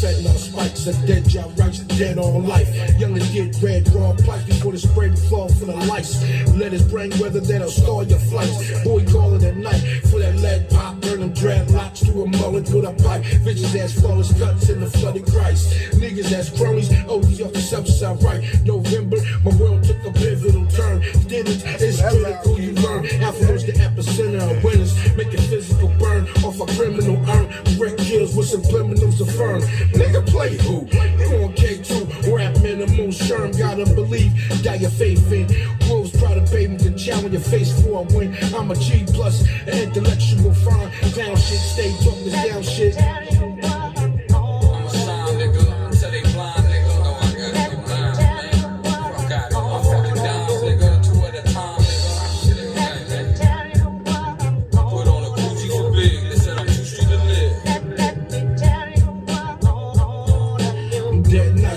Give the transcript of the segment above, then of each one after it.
fentanyl spikes, a dead job rights, dead on life. Youngers get red, raw pipes before they spray the floor for the lights. Let his brain weather that'll stall your flights. Boy, call it at night for that lead pop. Burn them dreadlocks through a mullet with a pipe. Bitches ass flawless cuts in the flooded Christ. Niggas ass cronies, ODs off the subside right. November, my world took a pivotal turn. Did it, it's critical you learn. Alpha's the epicenter of winners. Make a physical burn off a criminal earn. Wreck kills with subliminals affirm. Nigga play who? You on K2, rap minimal, sherm, gotta believe, got your faith in. Wolves proud of baby can challenge your face for a win. I'm a G plus, an intellectual fine. Down shit, stay talking this down shit.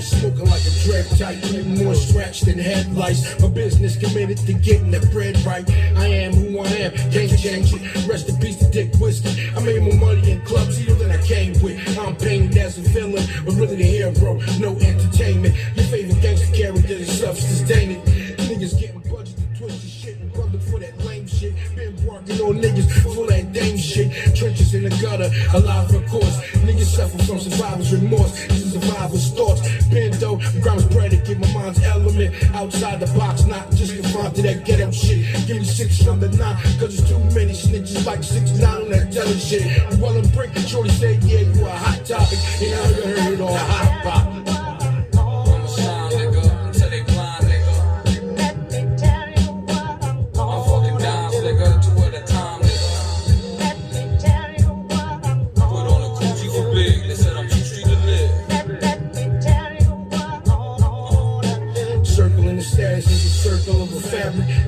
Smoking like a dread tight, more scratched than headlights. My business committed to getting that bread right. I am who I am, can't change it. Rest in peace to Dick Whiskey. I made more money in clubs here than I came with. I'm painted as a villain, but really the hero. No entertainment. Your favorite gangster character is self-sustaining. Niggas getting budget to twist the shit and public for that lame shit. Been working on niggas for that dame shit. Trenches in the gutter, alive for course. Niggas suffer from survivor's remorse. These survivor's thoughts. Bendo, grams predicate, my mind's element. Outside the box, not just confined to that ghetto shit. Give me 6 on the 9, cause there's too many snitches like 6'9" on that telling shit. Well, I'm breaking, shorty say, yeah, you a hot topic. And I heard it all hot pop.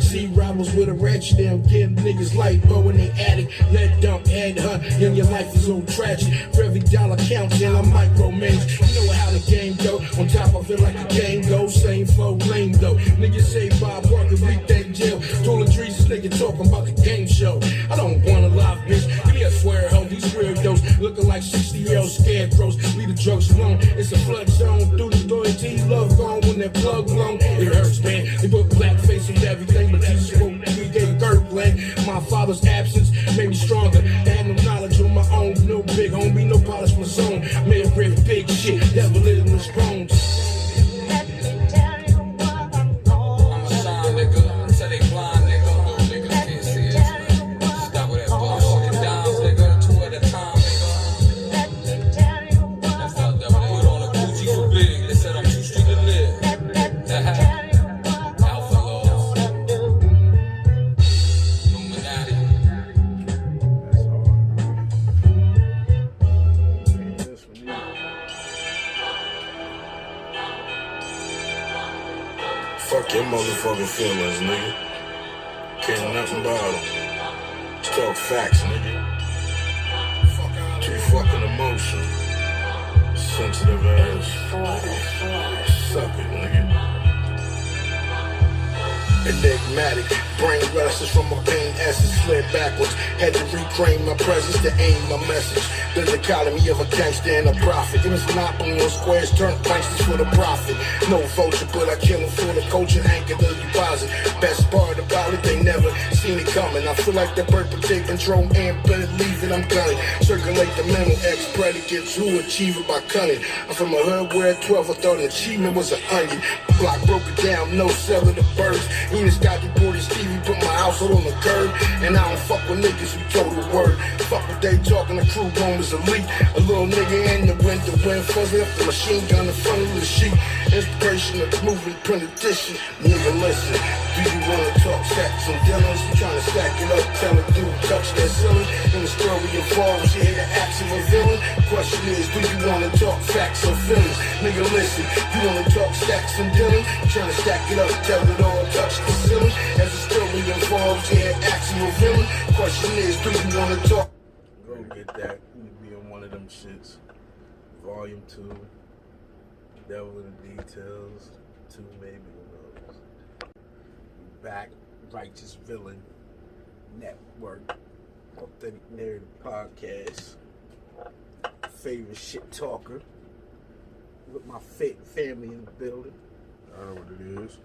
See rivals with a ratchet, them getting niggas light, but when they addict, let dump head hunt, and your life is all tragic. For every dollar counts, and I micromanage. You know how the game go. On top, I feel like the game goes. Same flow, lame though. Niggas say Bob Barker, weekday jail. Toiletries, this nigga talking about the game show. I don't want a live bitch. Give me a swear hoe. These weirdos looking like 60-year-old scarecrows. Leave the drugs alone. It's a flood zone. Do the loyalty, love gone when that plug blown. It hurts, man. They put blackface on everything, but Jesus spoke 3 day Kirkland. My father's absence made me stronger. Had no knowledge on my own. No big homie, no polish my zone. Made a great big shit. Never lived in his bones. Fuck your motherfucking feelings, nigga. Care nothing about them. Talk facts, nigga. Too fucking emotional. Sensitive ass. Suck it, nigga. Enigmatic, brain restless from my pain essence, slid backwards, had to reclaim my presence to aim my message. The dichotomy of a gangster and a prophet. It was monopoly on squares, turned pranksters for the profit. No vulture, but I kill them for the culture, anchor the deposit. Best part about it, they never seen it coming. I feel like the bird will take control and better leave it, I'm gunning. Circulate the mental ex-predicates who achieve it by cunning. I'm from a hood where at 12 I thought an achievement was an onion. Block broke it down, no selling the birds. Enos got deported, Stevie put my household on the curb. And I don't fuck with niggas who told the word. Fuck what they talking, the crew room is elite. A little nigga in the winter, wind fuzzy up the machine gun in front of the sheet. Inspiration of moving print edition. Nigga, listen, do you wanna talk sex and dealings? You tryna stack it up, tell a dude touch that ceiling. And the story involves, you hear the acts of a villain. Question is, do you wanna talk facts or feelings? Nigga, listen, you wanna talk stacks and dealing? You tryna stack it up, tell it all, touch the ceiling. As the story involves, you hear acts of a villain. Question is, do you wanna talk? Go get that. You be on one of them shits. Volume 2. Devil in the Details. 2 maybe, who knows. Back, Righteous Villain Network. Authentic Narrative Podcast. Favorite shit talker. with my family in the building. I know what it is.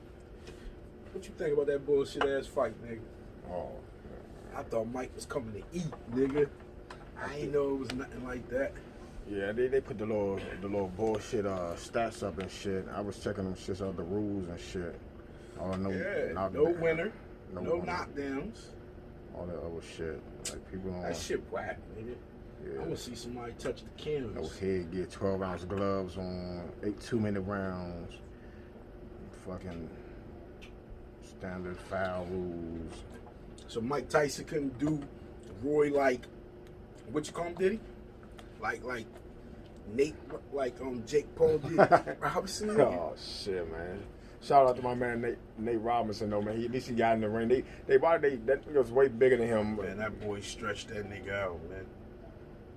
What you think about that bullshit ass fight, nigga? Oh, I thought Mike was coming to eat, nigga. I ain't know it was nothing like that. yeah, they put the little bullshit stats up and shit. I was checking them shits out, the rules and shit. Oh no, No winner, no knockdowns. All that other shit. Like people don't. That shit whack, nigga. Yeah. I want to see somebody touch the canvas. No head, get 12-ounce gloves on, 8 2-minute rounds. Fucking standard foul rules. So Mike Tyson couldn't do Roy like, what you call him, did he? Like Nate, like Jake Paul did Robinson. Oh shit, man! Shout out to my man Nate Robinson though, man. At least he got in the ring. That nigga was way bigger than him. Man, that boy stretched that nigga out, man.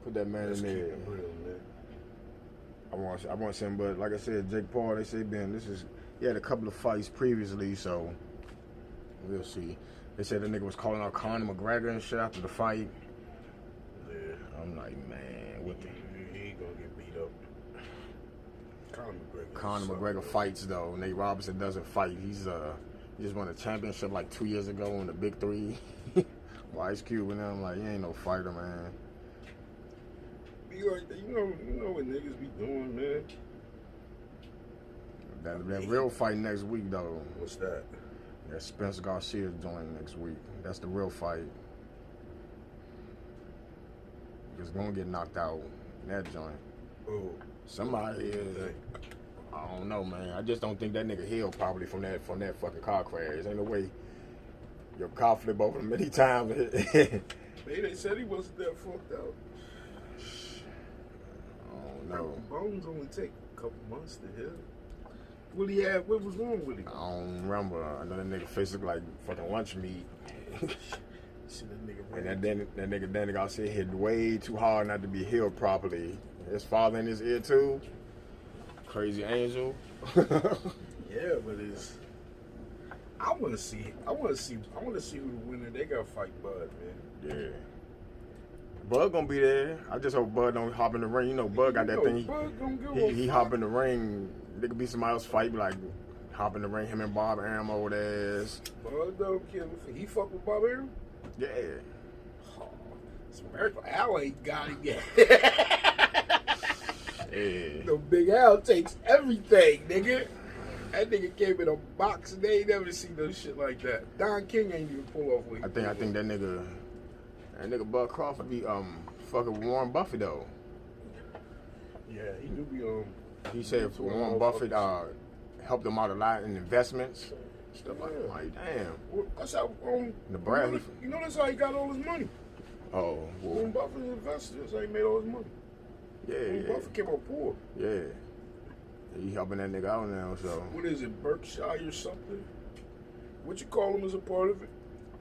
Put that man in there. Keep it real, man. I want to see him, but like I said, Jake Paul. They say he had a couple of fights previously, so we'll see. They said the nigga was calling out Conor McGregor and shit after the fight. Yeah. I'm like, man, what the? He ain't gonna get beat up. Conor McGregor fights though. Nate Robinson doesn't fight. He just won a championship like 2 years ago in the Big Three. Well, Ice Cube and them, like, he ain't no fighter, man. You know what niggas be doing, man. That real fight next week though. What's that? That Spence Garcia joint next week. That's the real fight. He's gonna get knocked out in that joint. Oh, Somebody is. I don't know, man. I just don't think that nigga healed properly from that fucking car crash. Ain't no way your car flip over many times. they said he wasn't that fucked out. I don't know. Bones only take a couple months to heal. What he had? What was wrong with him? I don't remember. I know that nigga face looked like fucking lunch meat. See that nigga. And that nigga Danny Garcia hit way too hard not to be healed properly. His father in his ear too. Crazy Angel. Yeah, but it's. I want to see who the winner. They gotta fight Bud, man. Yeah. Bud gonna be there. I just hope Bud don't hop in the ring. You know, Bud got that thing. Bud gonna give He hop in the ring. There could be somebody else fight, like hop in the ring. Him and Bob Arum old ass. Bud don't care if he fuck with Bob Arum. Yeah. Oh, it's Miracle Al ain't got it yet. Yeah. No, Big Al takes everything, nigga. That nigga came in a box and they ain't never seen no shit like that. Don King ain't even pull off what he I think that nigga Bud Crawford be fucking with Warren Buffett though. Yeah, he do be He said if Warren Buffett helped him out a lot in investments, stuff like damn. Well, that's how Nebraska. You know that's how he got all his money. Oh, Warren Buffett invested. That's how he made all his money. Warren Buffett came up poor. Yeah. He helping that nigga out now, so. What is it, Berkshire or something? What you call him as a part of it?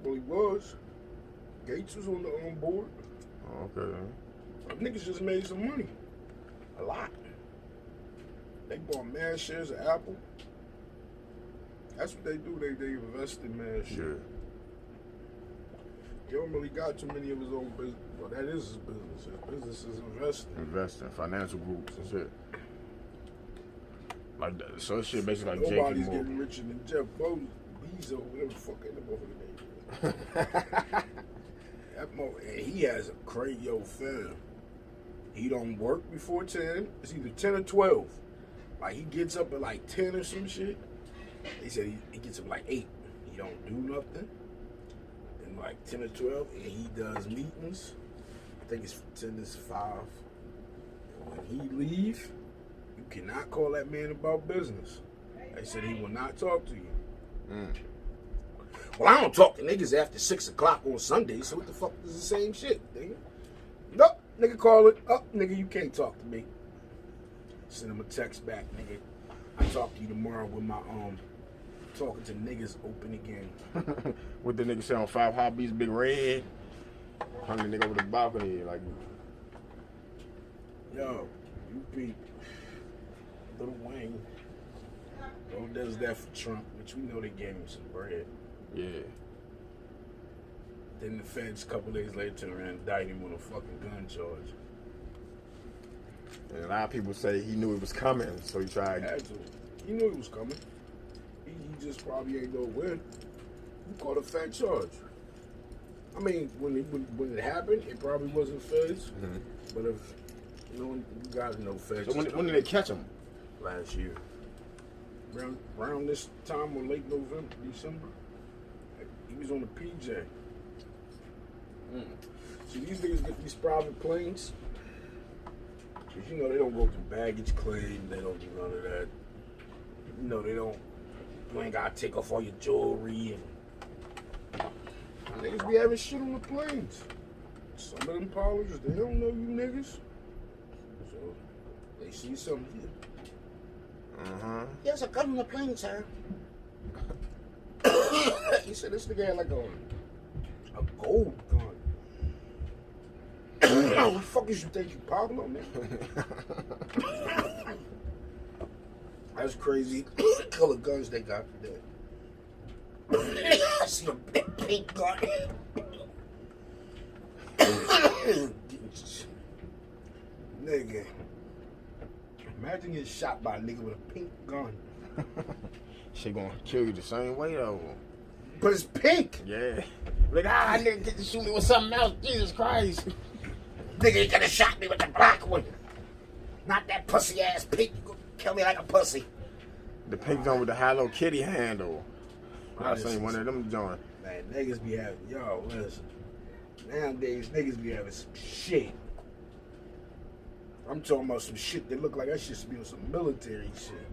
Well, he was. Gates was on the board. Okay. Niggas just made some money. A lot. They bought mad shares of Apple. That's what they do. They invest in mad shit. Yeah. He don't really got too many of his own business. Well, that is his business. His business is investing. Investing, financial groups and shit. Like that. So it's shit basically like Nobody's JP getting richer than Jeff Bezos, whatever the fuck that motherfucker name is. And he has a crazy old fam. He don't work before 10. It's either 10 or 12. Like, he gets up at like 10 or some shit. They said he gets up like 8. He don't do nothing. And like 10 or 12, and he does meetings. I think it's 10 to 5. And when he leave, you cannot call that man about business. They said he will not talk to you. Well, I don't talk to niggas after 6 o'clock on Sunday, so what the fuck is the same shit, nigga? Nope, nigga call it. Oh, nigga, you can't talk to me. Send him a text back, nigga. I talk to you tomorrow when my talking to niggas open again. What the nigga say on 5 Hobbies, Big Red? Hung the nigga over the balcony, like. Yo, you beat Lil Wayne. Oh, does that for Trump, which we know they gave him some bread. Yeah. Then the feds, a couple days later, turned around and indicted him on a fucking gun charge. And a lot of people say he knew it was coming, so he tried. Had to. He knew it was coming. He just probably ain't know when. He caught a fed charge. I mean, when it happened, it probably wasn't feds. Mm-hmm. But if you got no feds. So when did they catch him? Last year. Around this time or late November, December. He was on the PJ. See, these niggas get these private planes. Cause you know they don't go through baggage claim. They don't do none of that. You know they don't. You ain't gotta take off all your jewelry and niggas be having shit on the planes. Some of them pilots, they don't know you niggas. So they see something here. There's a gun on the plane, sir. He said this nigga had like a gold gun. What the fuck is you think you Pablo, man? That's crazy. The color guns they got today. I see a big pink gun. Nigga. Imagine getting shot by a nigga with a pink gun. She gonna kill you the same way though. But it's pink. Yeah. Like, nigga get to shoot me with something else. Jesus Christ. Nigga, you could have shot me with the black one. Not that pussy ass pink. You gonna kill me like a pussy. The pink gun with the Hello Kitty handle. I seen one of them joint. Man, niggas be having, yo, listen. Nowadays, niggas be having some shit. I'm talking about some shit that look like that shit should be on some military shit.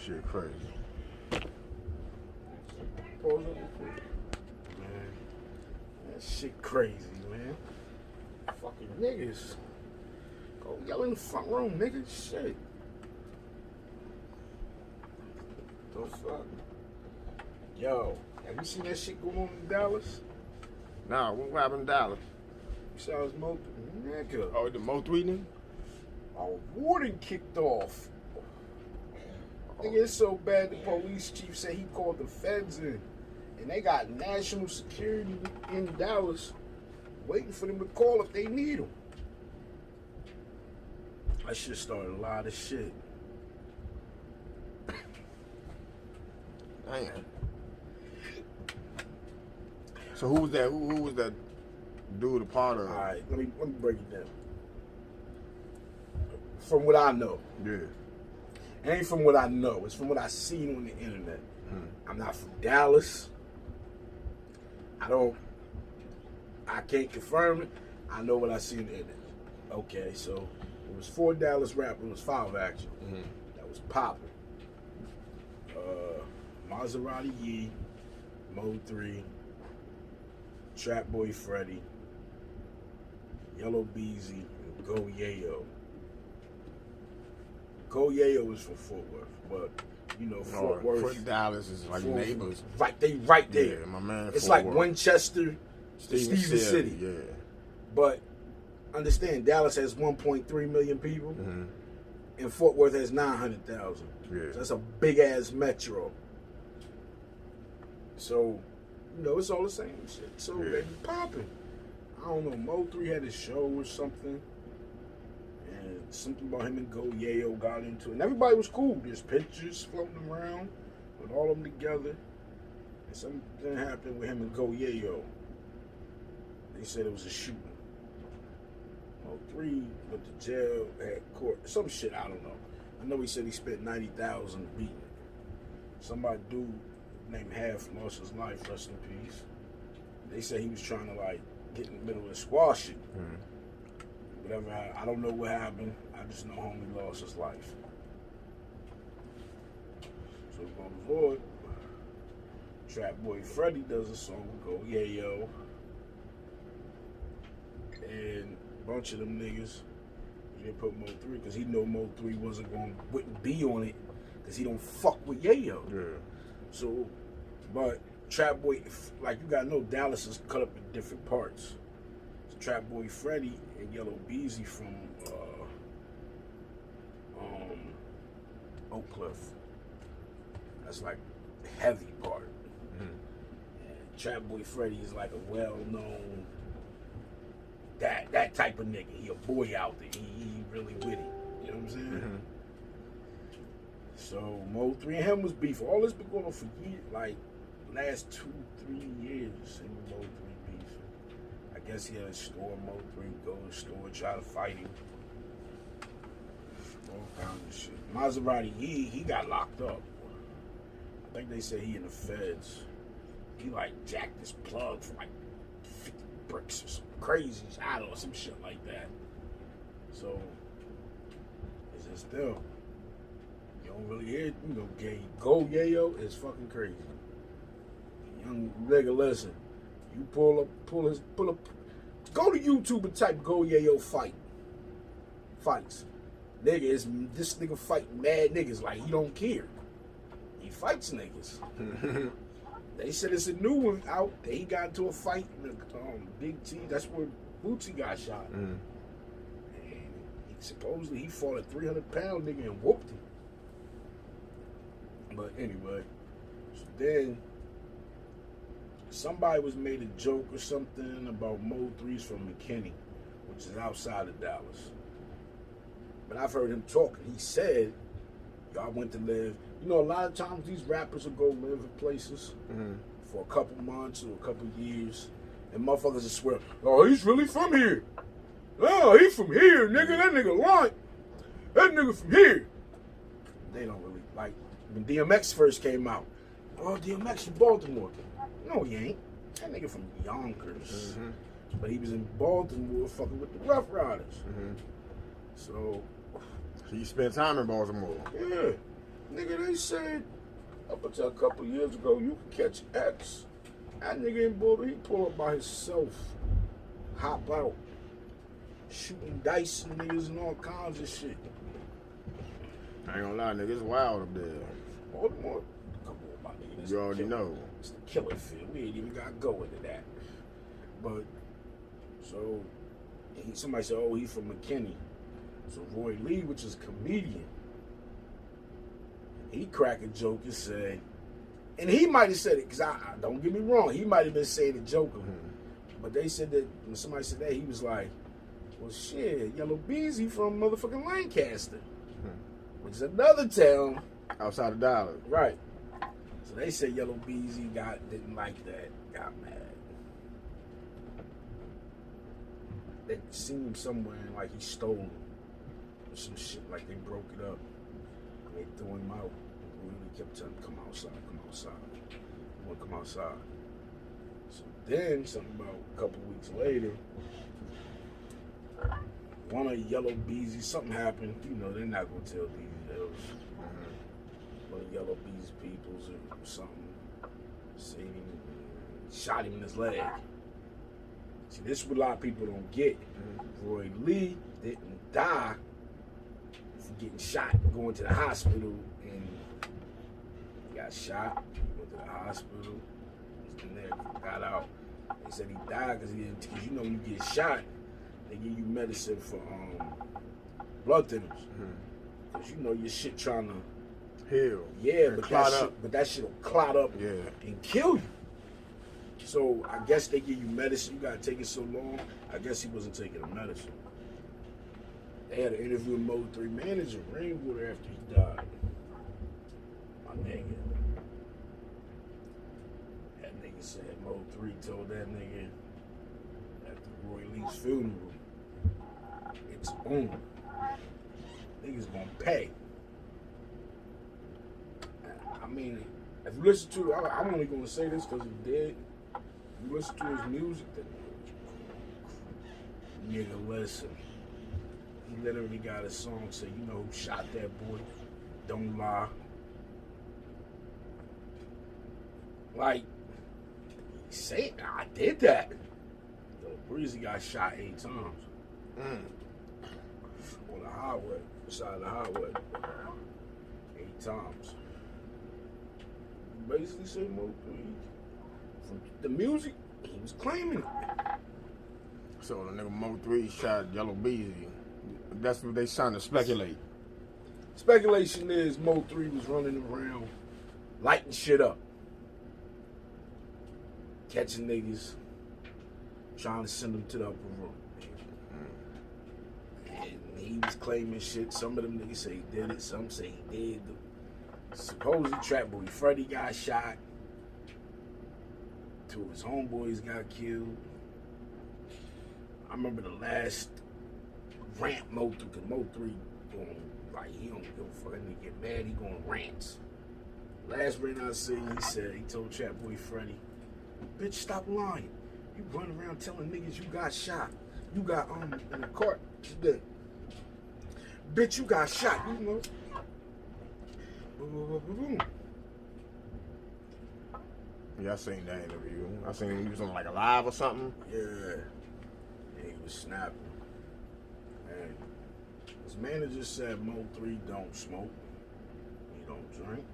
Shit crazy. Pause up real quick. Man, that shit crazy, man. Fucking niggas. Go yell in the front room, nigga. Shit. The fuck? Yo, have you seen that shit going on in Dallas? Nah, what happened in Dallas? You saw his motor? Nigga. Oh, the Mo 3 nigga? A warden kicked off. Nigga, it's so bad the police chief said he called the feds in. And they got national security in Dallas waiting for them to call if they need them. I should start a lot of shit. Damn. So who was that? Who was that dude a part of? All right, let me break it down. From what I know. Yeah. It ain't from what I know. It's from what I seen on the internet. I'm not from Dallas. I can't confirm it. I know what I see on the internet. Okay, so it was 4 Dallas rappers. It was 5 actually. That was popping. Maserati Yee, Mo 3, Trap Boy Freddy, Yellow Beezy, and Go Yayo. Go Yayo is from Fort Worth, but you know Fort Worth. Dallas is like neighbors. Right, they right there. Yeah, my man. It's Fort like Worth. Winchester, Steven City. Yeah. But understand, Dallas has 1.3 million people, and Fort Worth has 900,000. Yeah. So that's a big ass metro. So, you know, it's all the same shit. So they be popping. I don't know. Mo 3 had a show or something. And something about him and Go Yayo got into it. And everybody was cool. There's pictures floating around with all of them together. And something happened with him and Go Yayo. They said it was a shooting. Mo 3 went to jail, had court, some shit, I don't know. I know he said he spent 90,000 beating. Somebody dude named Half lost his life, rest in peace. They said he was trying to like get in the middle and squash it. Whatever, I don't know what happened. I just know homie lost his life. So going forward, Trap Boy Freddy does a song with Go Yayo. And a bunch of them niggas, he didn't put Mo 3 because he know Mo 3 wouldn't be on it because he don't fuck with Yayo. Yeah. So, but Trap Boy, like you gotta know, Dallas is cut up in different parts. So Trap Boy Freddy and Yellow Beezy from Oak Cliff. That's like the heavy part. And Trap Boy Freddy is like a well-known type of nigga. He a boy out there. He really with it. You know what I'm saying? Mm-hmm. So Mo 3 and him was beef. All this been going on for years, like last 2-3 years. Him and Mo 3 beef. I guess he had a store. Mo 3 go to the store, try to fight him. All kinds of shit. Maserati, he got locked up. I think they said he in the feds. He like jacked his plug for like 50 bricks or some crazy shot or some shit like that. So it's just still. You don't really hear, gay. Go Yayo is fucking crazy. Young nigga, listen. You pull up. Go to YouTube and type Go Yayo fights. Nigga, this nigga fight mad niggas like he don't care. He fights niggas. They said it's a new one out. He got into a fight in the Big T. That's where Bootsy got shot. And supposedly he fought a 300-pound nigga and whooped him. But anyway, so then somebody was made a joke or something about Mo 3's from McKinney, which is outside of Dallas. But I've heard him talking. He said, y'all went to live. A lot of times these rappers will go live in places for a couple months or a couple years, and motherfuckers will swear, oh, he's really from here. Oh, he's from here, nigga. That nigga lying. That nigga from here. They don't really like. When DMX first came out, oh, DMX from Baltimore. No, he ain't. That nigga from Yonkers. But he was in Baltimore fucking with the Rough Riders. So you spent time in Baltimore. Yeah. Nigga, they said up until a couple years ago, you could catch X. That nigga in Baltimore, he pull up by himself, hop out, shooting dice and niggas and all kinds of shit. I ain't gonna lie, nigga, it's wild up there. Baltimore, come on, my nigga. You already know. It's the killer field. We ain't even got to go into that. But, so, somebody said, oh, he from McKinney. So Roy Lee, which is a comedian, he cracked a joke and said, and he might have said it, because I don't get me wrong, he might have been saying it jokingly. But they said that, when somebody said that, he was like, well, shit, Yellow Beezy from motherfucking Lancaster, which is another town. Outside of Dallas. Right. So they said Yellow Beezy didn't like that, got mad. They seen him somewhere and like he stole him. Or some shit, like they broke it up. They threw him out. And really kept telling him, come outside. He won't come outside. So then, something about a couple of weeks later, one of Yellow Beezy, something happened. They're not going to tell details. One of Yellow Beezy peoples or something. Seen him, shot him in his leg. See, this is what a lot of people don't get. Roy Lee didn't die from getting shot, going to the hospital, and he got shot, went to the hospital, was in there, got out. They said he died because you get shot, they give you medicine for blood thinners. Because your shit trying to heal. Yeah, but that shit will clot up and kill you. So I guess they give you medicine. You gotta take it so long. I guess he wasn't taking the medicine. They had an interview with Mo 3 manager, Rainwater, after he died. My nigga. That nigga said Mo 3 told that nigga after Roy Lee's funeral, it's on. Niggas gonna pay. I mean, if you listen to, I'm only gonna say this because he's dead. You listen to his music, then nigga, listen. He literally got a song say, you know who shot that boy? Don't lie. Like, he said, I did that. Yo, Breezy got shot 8 times. On the highway, beside the highway. 8 times. Basically say Mo 3. From the music, he was claiming it. So the nigga Mo 3 shot Yellow Beezy. That's what they trying to speculate. Speculation is Mo 3 was running around lighting shit up. Catching niggas, trying to send them to the upper room. he was claiming shit. Some of them niggas say he did it. Some say he did. Supposedly Trap Boy Freddy got shot. Two of his homeboys got killed. I remember the last rant Mo 3, because Mo 3 going, like, he don't give a fuck. That nigga get mad, he going rants. Last rant I seen, he told Trap Boy Freddy, bitch, stop lying. You run around telling niggas you got shot. You got, in the cart today. Bitch, you got shot, you know. Boom. Yeah, I seen that interview. I seen him was on like a live or something. Yeah. He was snapping. And his manager said Mo 3 don't smoke. He don't drink.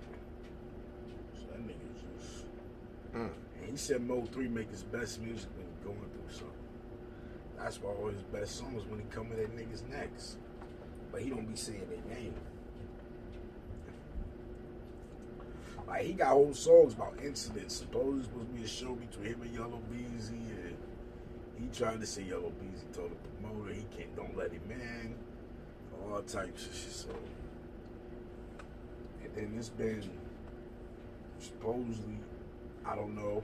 So that nigga just... And he said Mo 3 make his best music when he's going through something. That's why all his best songs when he coming at niggas' necks. But he don't be saying their name. Like, he got whole songs about incidents. Supposedly it's supposed to be a show between him and Yellow Beezy, and he tried to say Yellow Beezy told the promoter he can't, don't let him in. All types of shit. So, and then it's been supposedly, I don't know,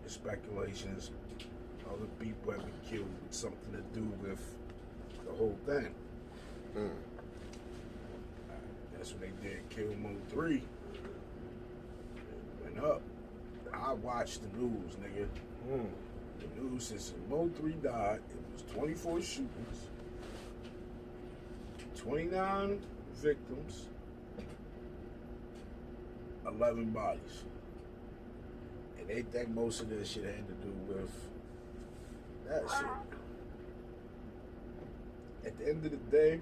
the speculations, other people have been killed with something to do with the whole thing. That's when they did kill Mo 3. Up. I watched the news, nigga. The news since Mo 3 died, it was 24 shootings, 29 victims, 11 bodies. And they think most of that shit had to do with that shit. At the end of the day,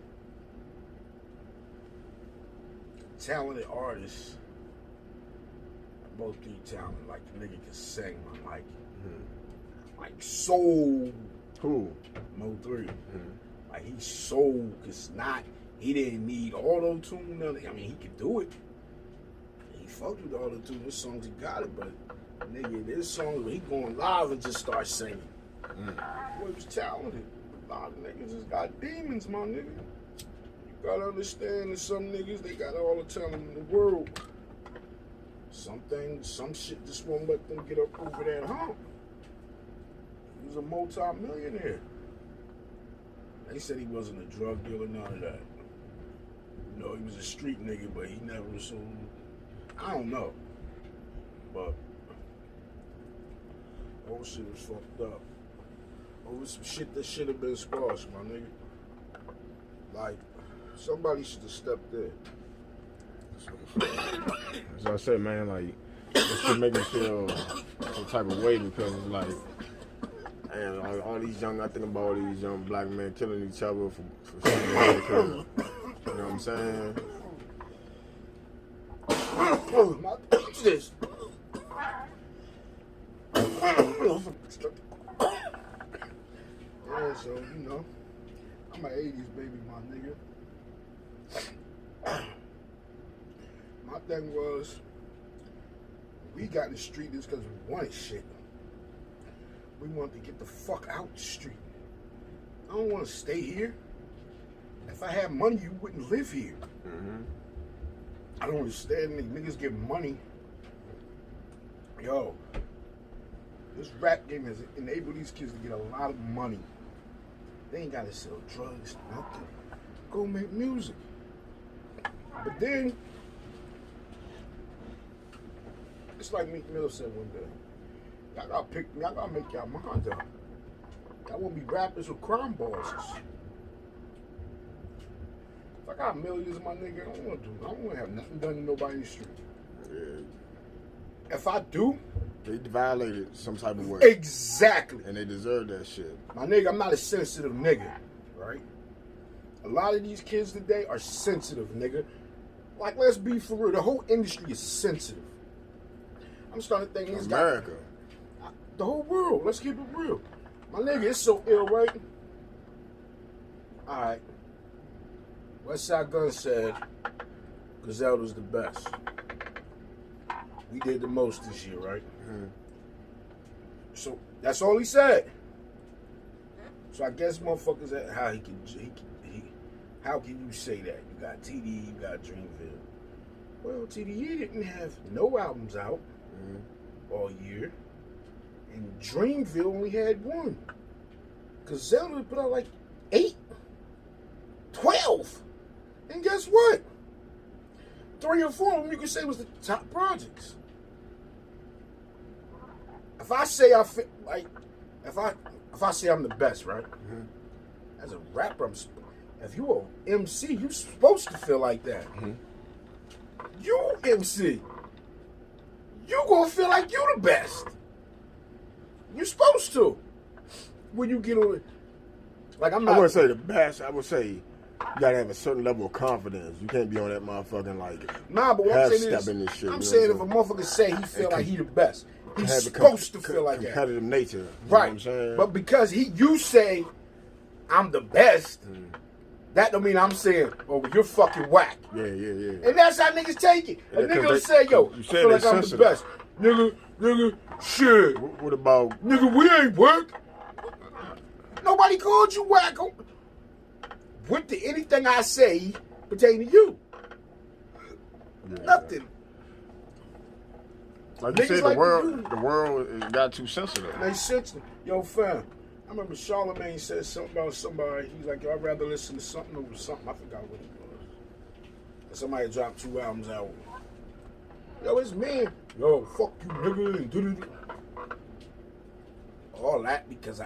talented artists, both three talented, like the nigga can sing, man, like soul. Who? Mo 3. Like he soul, cause he didn't need auto-tune, nothing. I mean, he could do it. He fucked with auto-tune. This songs he got it, but nigga, this song he going live and just start singing. Boy was talented. A lot of niggas just got demons, my nigga. You gotta understand that some niggas, they got all the talent in the world. Some shit just won't let them get up over that hump. He was a multi-millionaire. They said he wasn't a drug dealer, none of that. You know, he was a street nigga, but he never sold. I don't know. But whole shit was fucked up. Over some shit that should have been squashed, my nigga. Like, somebody should have stepped in. As I said, man, like, this shit make me feel some type of way because it's like, man, all these young, I think about all these young black men killing each other for something they could. You know what I'm saying? What's this? Yeah, so, you know, I'm an 80s baby, my nigga. My thing was, we got in the street just because we wanted shit. We wanted to get the fuck out the street. I don't want to stay here. If I had money, you wouldn't live here. I don't understand niggas get money. Yo, this rap game has enabled these kids to get a lot of money. They ain't got to sell drugs, nothing. Go make music. But then, it's like Meek Mill said one day. Y'all gotta make y'all mind up. Y'all wanna be rappers with crime bosses. If I got millions, my nigga, I don't wanna have nothing done to nobody in the street. Yeah. If I do, they violated some type of way. Exactly. And they deserve that shit. My nigga, I'm not a sensitive nigga, right? A lot of these kids today are sensitive, nigga. Like, let's be for real. The whole industry is sensitive. I'm starting to think America. The whole world. Let's keep it real. My nigga, it's so ill, right? Alright. Westside Gun said Griselda's the best. We did the most this year, right? So that's all he said. So I guess motherfuckers at how he How can you say that? You got TDE, you got Dreamville. Well, TDE didn't have no albums out all year, and Dreamville only had one. Cause Zelda put out like 8, 12, and guess what? 3 or 4 of them you could say was the top projects. If I say I feel like, if I say I'm the best, right? As a rapper, if you a MC, you supposed to feel like that. You MC, you gonna feel like you the best. You supposed to. When you get on, like I'm not. I wouldn't say the best. I would say you gotta have a certain level of confidence. You can't be on that motherfucking like. Nah, but what I'm saying half is, step in this shit, I'm saying if a motherfucker say he feel like he the best, he's supposed to feel like that. Competitive nature, you right? Know what I'm saying? But because you say I'm the best, that don't mean I'm saying, oh, you're fucking whack. Yeah. And that's how niggas take it. A Yeah, nigga 'cause will they- say, yo, you I said feel they like I'm the sensitive. best. Nigga, shit. What about? Nigga, we ain't work. Nobody called you whack. What did anything I say pertain to you? Yeah. Nothing. Like you Niggas said, the like world got too sensitive. They sensitive. Yo, fam. I remember Charlemagne said something about somebody. He's like, yo, I'd rather listen to something over something. I forgot what it was. And somebody dropped 2 albums out. Yo, it's me. Yo, fuck you, nigga. And do. All that because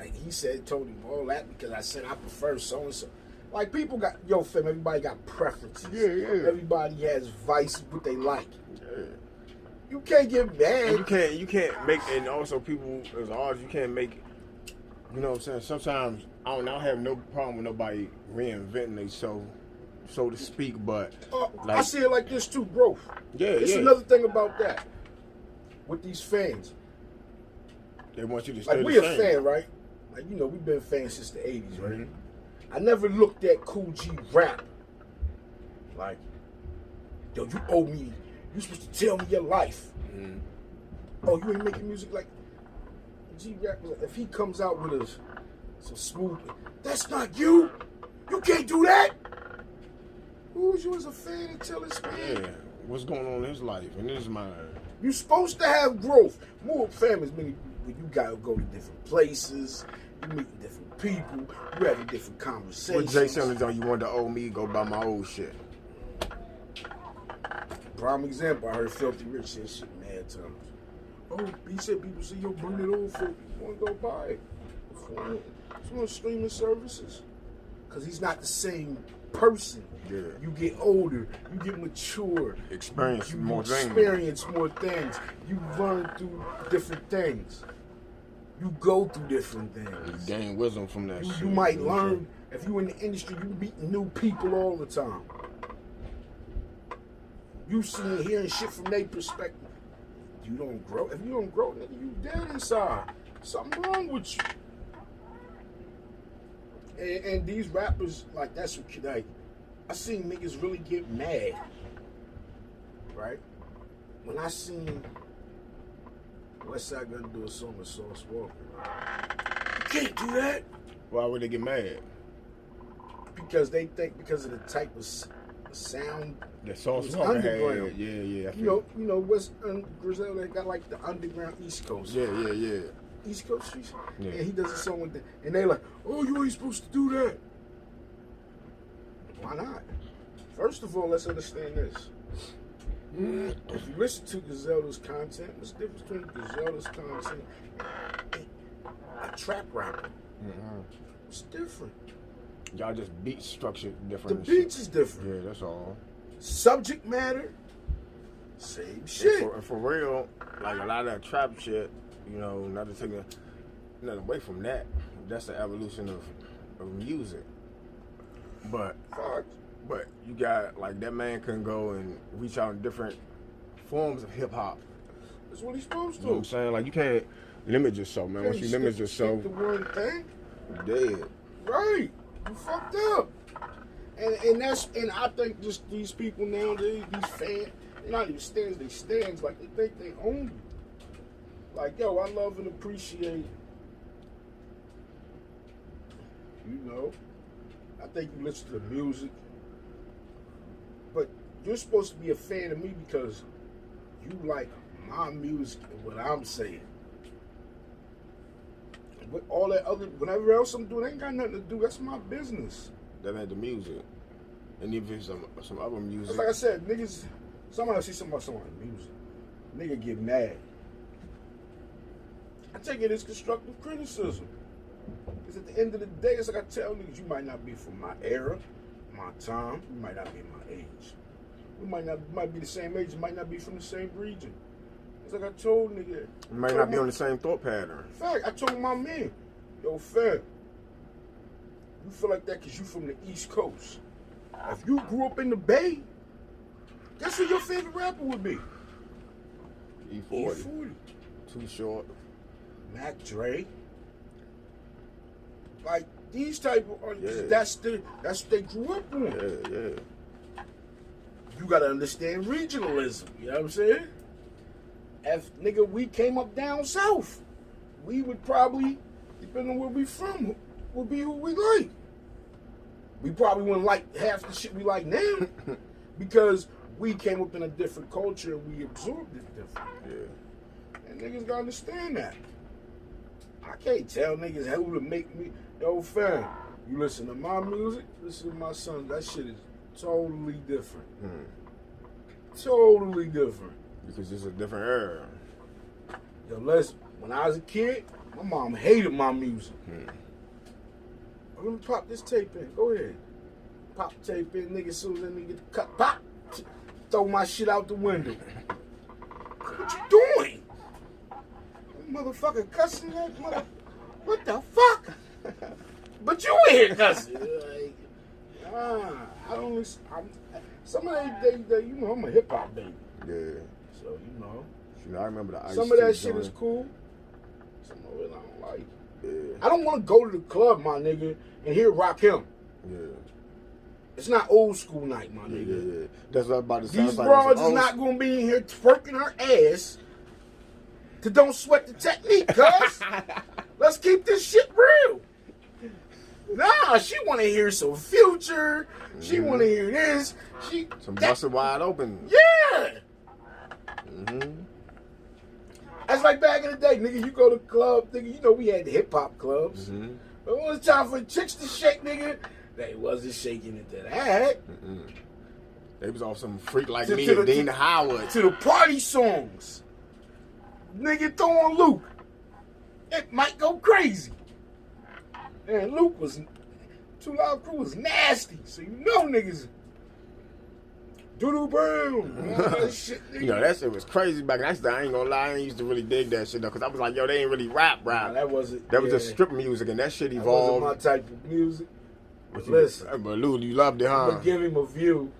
told him all that because I said I prefer so and so. Like people got, yo, fam, everybody got preferences. Yeah. Everybody has vices, what they like. Yeah. You can't get mad. And you can't make, and also people as artists, you can't make. You know what I'm saying? Sometimes I don't have no problem with nobody reinventing themselves, so to speak. But I see it like this too, bro. Yeah, It's another thing about that with these fans. They want you to stay Like the we a same. fan, right? Like you know, we've been fans since the '80s, right? I never looked at Cool G rap like, yo, you owe me. You supposed to tell me your life. Oh, you ain't making music like G rap. If he comes out with some smooth, that's not you. You can't do that. Who was you as a fan until it's man? Yeah, what's going on in his life and his mind? You're supposed to have growth. More families, many you gotta go to different places. You meet different people. You having different conversations. With Jay Simmons on, you want to owe me? Go buy my old shit. Prime example, I heard Filthy Rich say shit mad times. Oh, he said people say, yo, bring it over for you. You want to go buy it? It's one of streaming services. Because he's not the same person. Yeah. You get older. You get mature. Experience you more things. experience more things. You learn through different things. You go through different things. You gain wisdom from that shit. You might learn. If you in the industry, you meet new people all the time. You seeing, hearing shit from their perspective. You don't grow. If you don't grow, nigga, you dead inside. Something wrong with you. And these rappers, like, that's what, like, I seen niggas really get mad, right? When I seen Westside Gunn do a song with Sauce Walker. You can't do that. Why would they get mad? Because they think because of the type of sound That Sauce it's Walker underground. had. Yeah. I You know, West Griselda, they got like the underground East Coast. Yeah. East Coast streets. Yeah. And he does a song with that. And they like, oh, you ain't supposed to do that. Why not? First of all, let's understand this. If you listen to Griselda's content, what's the difference between Griselda's content and a trap rapper? It's different. Y'all just beat structure The different. beats is different. Yeah, that's all. Subject matter, same shit. And for real, like a lot of that trap shit, you know, not to take nothing away from that. That's the evolution of music. But you got, like, that man can go and reach out in different forms of hip hop. That's what he's supposed to. You know what I'm saying? Like, you can't limit yourself, man. Once you limit yourself, the one thing, you're dead. right? You fucked up. And I think just these people nowadays, these fans, they're not even stands, they stands like they think they own you. Like, yo, I love and appreciate, you know, I think you listen to the music. But you're supposed to be a fan of me because you like my music and what I'm saying. With all that other, whatever else I'm doing, ain't got nothing to do. That's my business. That ain't the music. And even some other music. Like I said, niggas, somebody see somebody's music, nigga get mad. I take it as constructive criticism. Because at the end of the day, it's like I tell niggas, you might not be from my era, my time, you might not be my age. We might be the same age, might not be from the same region. It's like I told nigga. You might not be on the same thought pattern. In fact, I told my man, yo, fam, you feel like that because you from the East Coast. If you grew up in the Bay, guess who your favorite rapper would be? E40. E40. Too Short. Mac Dre. Like these type of artists, Yeah. that's what they grew up on. Yeah. You gotta understand regionalism, you know what I'm saying? If nigga we came up down south, we would probably, depending on where we from, would be who we like. We probably wouldn't like half the shit we like now because we came up in a different culture and we absorbed it different. Yeah. And niggas gotta understand that. I can't tell niggas who to make me, yo fam, you listen to my music, listen to my son, that shit is totally different. Totally different. Because it's a different era. Yo, listen, when I was a kid, my mom hated my music. Let me pop this tape in. Go ahead. Pop the tape in, nigga. As soon as that nigga get the cut, pop, throw my shit out the window. What you doing? Motherfucker cussing that mother. What the fuck? But you in here cussing. Like, I don't listen. Some of they, you know, I'm a hip hop baby. Yeah. So, you know. I remember the Ice Some of that T shit joint. is cool. Some of it I don't like. Yeah. I don't want to go to the club, my nigga, and hear Rakim. Yeah. It's not old school night, my nigga. Yeah. That's what I'm about to say. These broads is not going to be in here twerking her ass to don't sweat the technique, cuz. Let's keep this shit real. Nah, she want to hear some Future. She want to hear this. Some busted wide open. Yeah. Mm-hmm. That's like back in the day, nigga. You go to the club, nigga. You know we had the hip hop clubs. Mm-hmm. But when it was time for the chicks to shake, nigga, they wasn't shaking it to that. Mm-mm. They was off some freak like To- me to and the- Dean Howard. To the party songs. Nigga, throw on Luke. It might go crazy. And Luke was, Too Loud Crew was nasty. So you know niggas. Doodoo Brown. And all that shit, nigga. You know, that shit was crazy back then. I ain't gonna lie, I ain't used to really dig that shit though. Cause I was like, yo, they ain't really rap. Nah, that wasn't. That was yeah, just strip music and that shit that evolved. wasn't my type of music. But you- listen. But Lou, you loved it, I'm huh? gonna give him a view.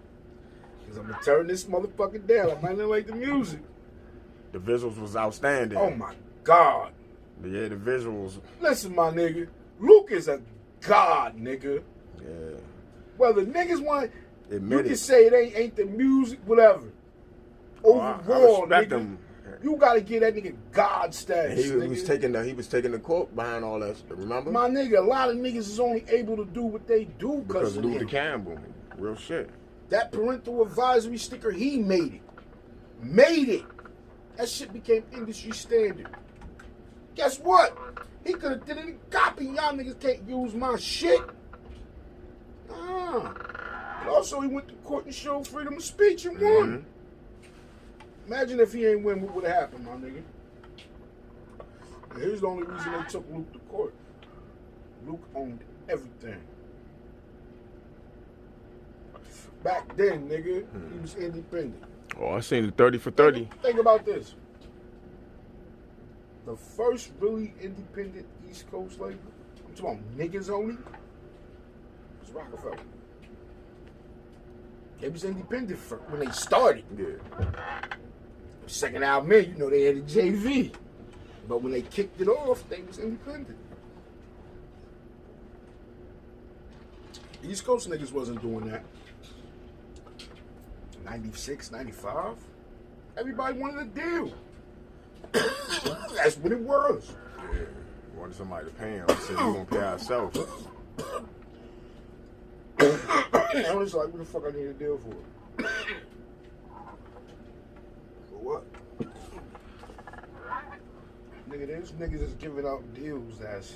Because I'm gonna turn this motherfucker down. I might not like the music. The visuals was outstanding. Oh my God. Yeah, the visuals. Listen, my nigga. Luke is a god, nigga. Yeah. Whether niggas want, you Admit can it. say it ain't the music, whatever. Oh, I Overall, respect nigga, him. you gotta give that nigga god status. He nigga. was taking the quote behind all that shit. Remember? My nigga, a lot of niggas is only able to do what they do Because of Luther him. Campbell, real shit. That parental advisory sticker, he made it. Made it. That shit became industry standard. Guess what? He could have did it in copy. Y'all niggas can't use my shit. Nah. And also, he went to court and showed freedom of speech and won. Imagine if he ain't win, what would have happened, my nigga? And here's the only reason they took Luke to court. Luke owned everything. Back then, nigga, he was independent. Oh, I seen the 30 for 30. Think about this. The first really independent East Coast label, I'm talking about niggas only, was Rockefeller. They was independent when they started. Yeah. Second album in, you know, they had a JV. But when they kicked it off, they was independent. East Coast niggas wasn't doing that. 96, 95, everybody wanted a deal. That's what it was. Yeah. Wanted somebody to pay him. I said, we gonna pay ourselves. I was like, what the fuck I need a deal for? For what? Nigga, these niggas is giving out deals that's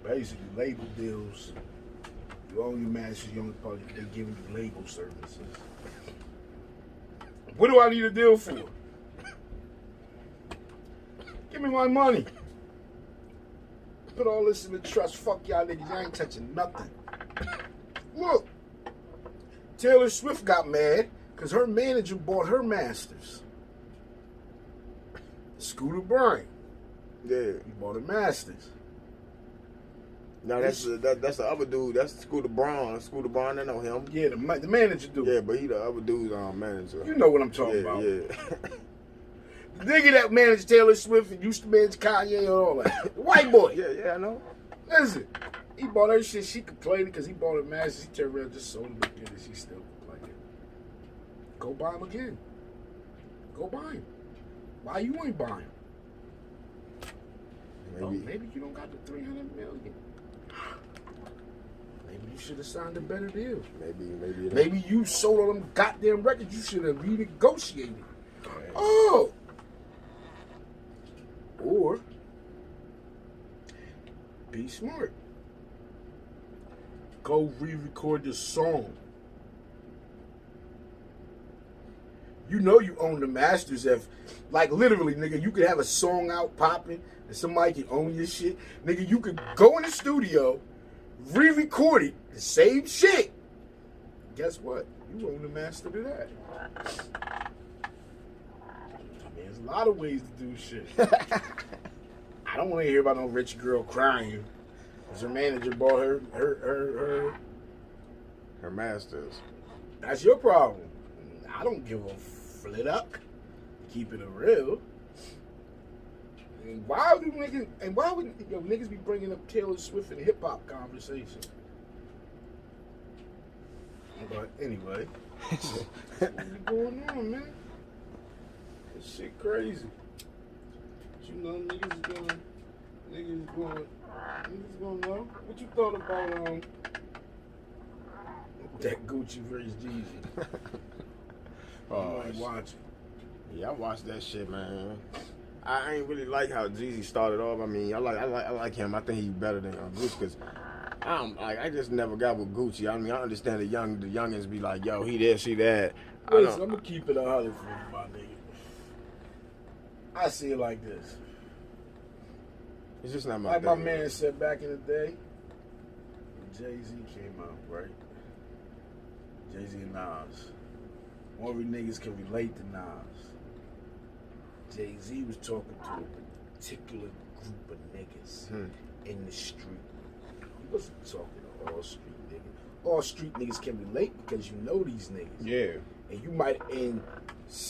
basically label deals. You own your masters, you own the project, they giving you label services. What do I need a deal for? Give me my money. Put all this in the trust. Fuck y'all niggas. I ain't touching nothing. Look. Taylor Swift got mad because her manager bought her masters. Scooter Braun. Yeah. He bought her masters. No, that's the other dude. That's Scooter Braun. Scooter Braun, I know him. Yeah, the manager dude. Yeah, but he the other dude's manager. You know what I'm talking about. Yeah. The nigga that managed Taylor Swift and used to manage Kanye and all that. The white boy. Yeah, I know. Listen, he bought her shit. She complaining because he bought her masters. He turned around and just sold them again and she still complaining. Go buy them again. Go buy them. Why you ain't buying them? Maybe you don't got the $300 million. Maybe you should have signed a better deal. Maybe you sold all them goddamn records. You should have renegotiated. Oh. Or be smart. Go re-record the song. You know you own the masters if, like literally, nigga, you could have a song out popping and somebody can own your shit. Nigga, you could go in the studio, re-record it, the same shit. Guess what? You own the master to that. There's a lot of ways to do shit. I don't want to hear about no rich girl crying because her manager bought her masters. That's your problem. I don't give a flit up. Keep it real. And why would niggas be bringing up Taylor Swift in hip hop conversation? But anyway, what's going on, man? This shit crazy. You know, niggas gonna know. What you thought about that Gucci versus Jeezy? Watching. Yeah, I watched that shit, man. I ain't really like how Jeezy started off. I mean, I like him. I think he's better than Gucci because I just never got with Gucci. I mean, I understand the youngins be like, yo, he this, he that. Listen, I'm gonna keep it 100 for you, my nigga. I see it like this. It's just not my like thing. my man said back in the day, when Jay-Z came out, right? Jay-Z and Nas. All we niggas can relate to Nas. Jay-Z was talking to a particular group of niggas in the street. He wasn't talking to all street niggas. All street niggas can relate because you know these niggas. Yeah. And you might, and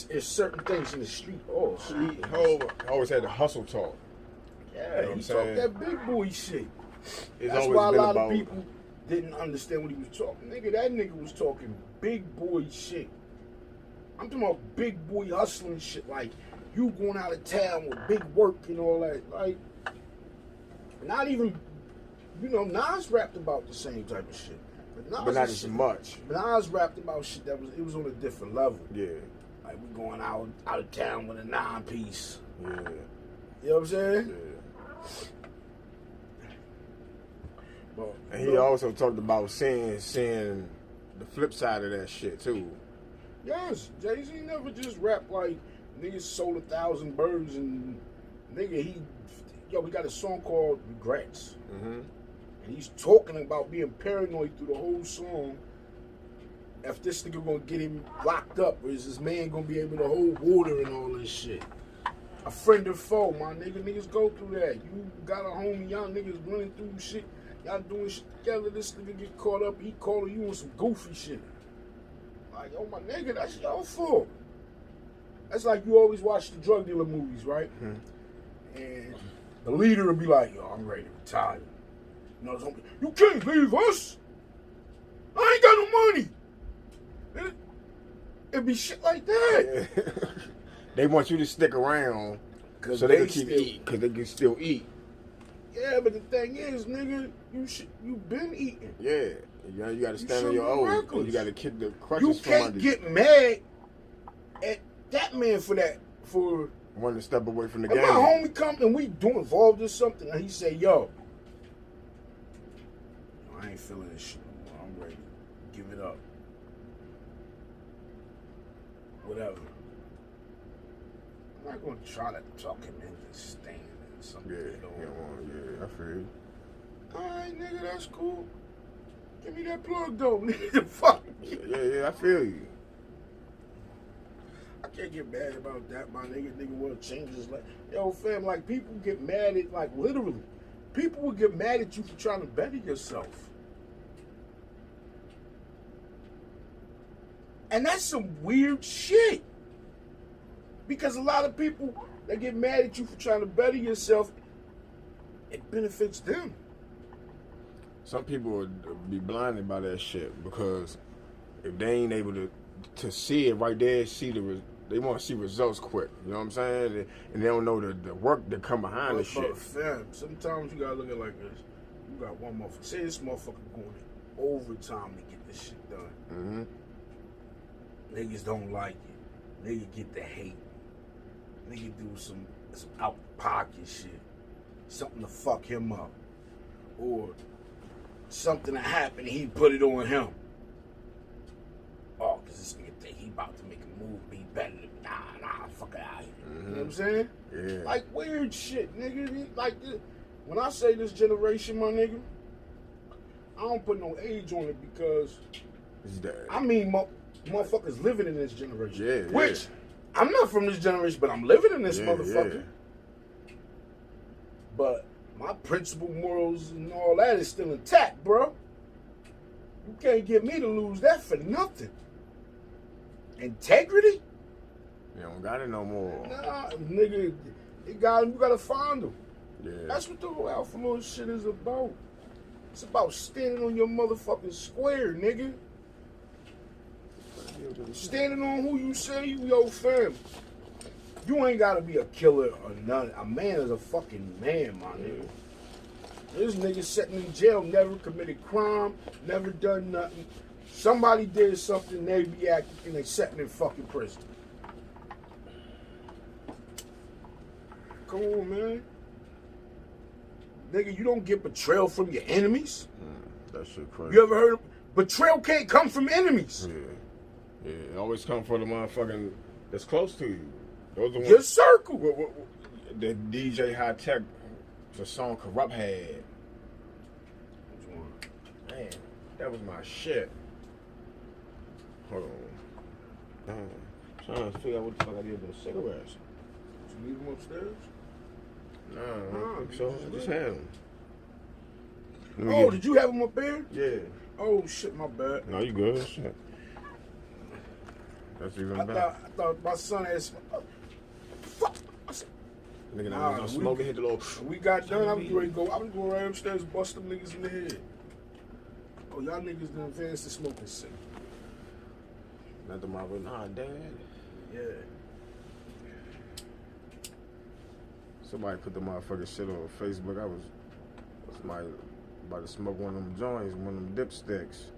there's certain things in the street, all street He always had the hustle talk. Yeah, you know he talked that big boy shit. That's always why a been lot about of people didn't understand what he was talking. Nigga, that nigga was talking big boy shit. I'm talking about big boy hustling shit, like you going out of town with big work and all that. Like, not even, you know, Nas rapped about the same type of shit. But not as much. Nas rapped about shit it was on a different level. Yeah. Like we going out of town with a 9-piece. Yeah. You know what I'm saying? Yeah. But, And he also talked about seeing the flip side of that shit too. Yes, Jay-Z never just rapped like niggas sold 1,000 birds and nigga we got a song called Regrets. Mm-hmm. And he's talking about being paranoid through the whole song. If this nigga gonna get him locked up, or is this man gonna be able to hold water and all this shit? A friend or foe, my nigga. Niggas go through that. You got a homie, y'all niggas running through shit. Y'all doing shit together. This nigga get caught up. He calling you on some goofy shit. Like, oh my nigga, that's your fault. That's like you always watch the drug dealer movies, right? Mm-hmm. And the leader will be like, yo, I'm ready to retire. You know, you can't leave us. I ain't got no money. It'd be shit like that. They want you to stick around so they can keep eating, because they can still eat. Yeah, but the thing is, nigga, you been eating. Yeah. You gotta stand on your own. And you gotta kick the crutches You from can't under get mad at that man for that. For one to step away from the if game. my homie come and we do involved in something, and he say, "Yo, I ain't feeling this shit no more. I'm ready. Give it up. Whatever." I'm not gonna try to talk him into staying in something. Yeah, I feel you. Alright, nigga, that's cool. Give me that plug though, nigga. The fuck. Yeah, I feel you. I can't get mad about that, my nigga. Nigga wanna change his life. Yo, fam, like people get mad at, like literally, people will get mad at you for trying to better yourself. And that's some weird shit. Because a lot of people that get mad at you for trying to better yourself, it benefits them. Some people would be blinded by that shit because if they ain't able to see it right there, they want to see results quick. You know what I'm saying? And they don't know the work that come behind the shit. But fam, sometimes you gotta look at it like this. You got one motherfucker. Say this motherfucker going in overtime to get this shit done. Mm-hmm. Niggas don't like it. Nigga get the hate. Nigga do some out pocket shit. Something to fuck him up. Or something that happened and he put it on him. Oh, cause this nigga think he about to make a move, be better than nah, fuck it out here. Mm-hmm. You know what I'm saying? Yeah. Like weird shit, nigga. Like this. When I say this generation, my nigga, I don't put no age on it because I mean motherfuckers living in this generation. Yeah, which I'm not from this generation, but I'm living in this motherfucker. Yeah. But my principle, morals, and all that is still intact, bro. You can't get me to lose that for nothing. Integrity? You don't got it no more. Nah, nigga, you gotta find them. Yeah. That's what the whole alpha male shit is about. It's about standing on your motherfucking square, nigga. Standing on who you say you your fam. You ain't gotta be a killer or none. A man is a fucking man, my nigga. This nigga sitting in jail, never committed crime, never done nothing. Somebody did something, they reacted, and they sitting in fucking prison. Come on, man. Nigga, you don't get betrayal from your enemies. That shit crazy. You ever heard of betrayal can't come from enemies? Yeah. It always come from the motherfucking that's close to you. Those are the Your ones. circle. The DJ High Tech, the song Corrupt had. Man, that was my shit. Hold on. Trying to figure out what the fuck I did with those cigarettes. Did you leave them upstairs? Nah, I don't think so. I just had them. Oh, did you have them up there? Yeah. Oh, shit, my bad. No, you good. Shit. That's even better. I thought my son had some. Fuck. Nigga, I was smoking, hit the little. We got done. I was ready to go. I was going right upstairs and bust them niggas in the head. Oh, y'all niggas done advanced to smoking sick. Nothing wrong with Dad. Yeah. Somebody put the motherfucking shit on Facebook. I was somebody about to smoke one of them joints, one of them dipsticks.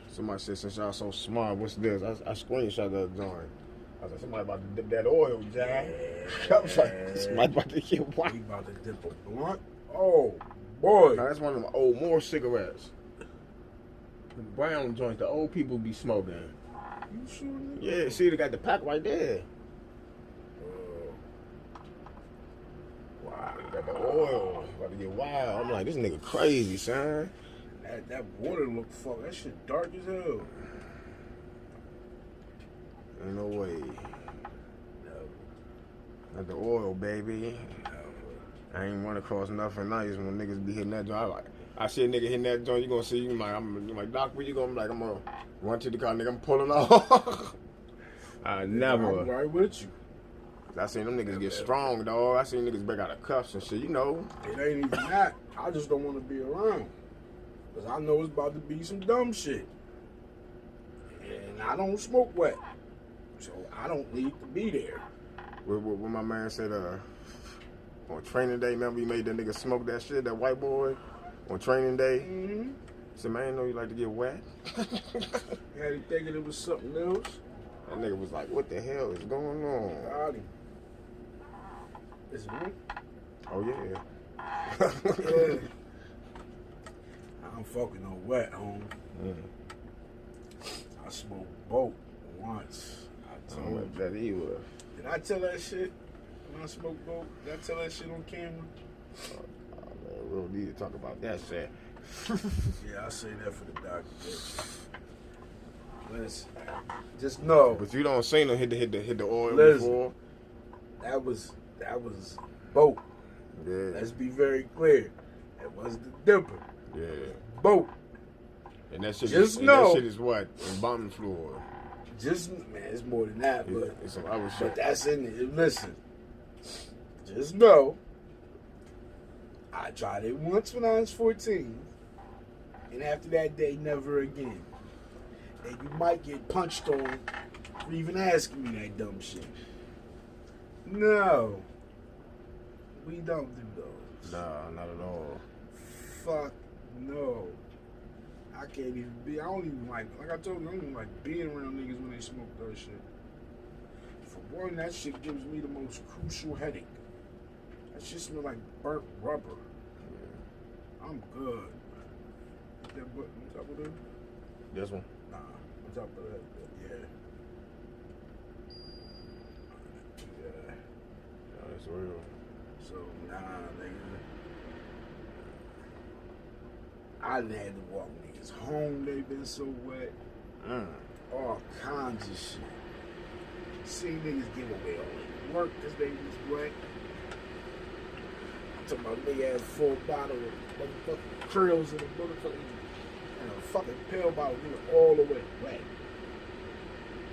Somebody said, since y'all so smart, what's this? I screenshot that joint. I was like, somebody about to dip that oil, Jack. I was like, somebody about to get white. He about to dip a blunt? Oh, boy. Now, that's one of them old Moore cigarettes. The brown joints, the old people be smoking. You sure? Nigga? Yeah, see, they got the pack right there. Wow, they got the oil. About to get wild. I'm like, this nigga crazy, son. That water look fuck. That shit dark as hell. Ain't no way. No. Not the oil, baby. No. I ain't run across nothing nice when niggas be hitting that joint. I see a nigga hitting that joint, you gonna see, I'm like, Doc, where you going? I'm like, I'm gonna run to the car, nigga, I'm pulling off. I never. I'm right with you. I seen them niggas get strong, dog. I seen niggas break out of cuffs and shit, you know. It ain't even that. I just don't want to be around. Because I know it's about to be some dumb shit. And I don't smoke wet. So I don't need to be there. What my man said, on training day. Remember he made that nigga smoke that shit, that white boy, on training day. Mm-hmm. He said, man, I didn't know you like to get wet. Had him thinking it was something else. That nigga was like, what the hell is going on? Got him. Is it me? Oh, yeah. Yeah. I'm fucking no wet, home. I smoked boat once. I I don't know told what that he was. Did I tell that shit when I smoked boat? Did I tell that shit on camera? Oh, man, we don't need to talk about that shit. Yeah, I'll say that for the doctor. Listen, just know. But you don't say no hit the oil Listen. before. That was boat. Yeah. Let's be very clear. It was the dipper. Yeah. Boat. And that shit Just is, know. that shit is what? Embalming fluid. Just man, it's more than that, but It's some other but shit. that's in it. Listen, just know. I tried it once when I was 14, and after that day, never again. And you might get punched on for even asking me that dumb shit. No, we don't do those. Nah, not at all. Fuck no. I can't even be. I don't even like I told you, I don't even like being around niggas when they smoke that shit. For one, that shit gives me the most crucial headache. That shit smell like burnt rubber. I'm good. Hit that button on top of that? This one? Nah, on top of that. Yeah. Yeah. No, that's real. So, nah, nigga. I done had to walk niggas home. They been so wet. All kinds of shit. Seen niggas give away all their work because they was wet. I'm talking about nigga had a full bottle of motherfucking krills in a motherfucking and a fucking pill bottle, nigga, all the way wet.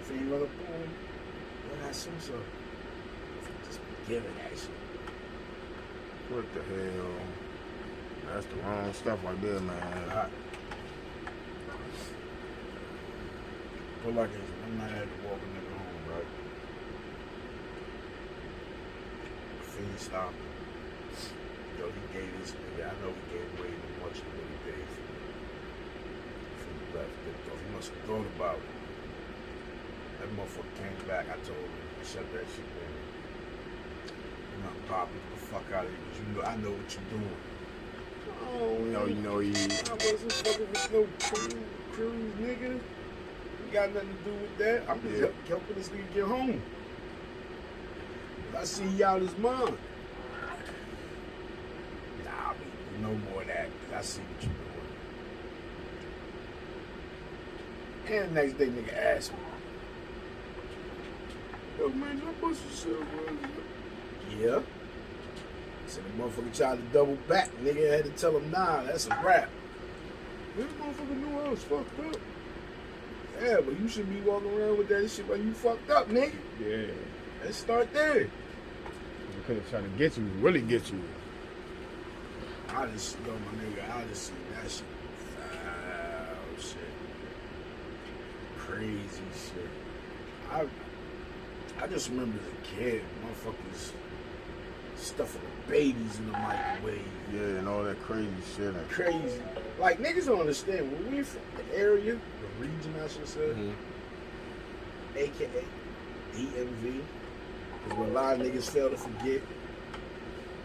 So you run up on him, I got some stuff. Just be giving that shit. What the hell? That's the wrong stuff right there, man. But like one night I had to walk a nigga home, right? Fiend stopped. Yo, he gave this nigga, I know he gave way too much than what he paid for. Fiend left it, though. He must have thought about it. That motherfucker came back, I told him, shut that shit down. You're not popping the fuck out of here, because you know, I know what you're doing. Oh, You know, he. I wasn't fucking with no cruise, nigga. Got nothing to do with that. I'm just helping this nigga get home. I see y'all this month. Nah, I mean, no more of that. I see what you're doing. And the next day, nigga asked me, yo, man, how much you sell was? Yeah. Said the motherfucker tried to double back. Nigga had to tell him, nah, that's a wrap. This motherfucker knew I was fucked up. Yeah, but you should be walking around with that shit while you fucked up, nigga. Yeah. Let's start there. He could have tried to get you, really get you. I just, yo, my nigga, I just see that shit. Foul shit. Crazy shit. I just remember as a kid, motherfuckers stuffing the babies in the microwave. Yeah, and all that crazy shit. Like, Crazy. Like, niggas don't understand. When we from the area, the region, I should say, a.k.a. DMV, is what a lot of niggas fail to forget.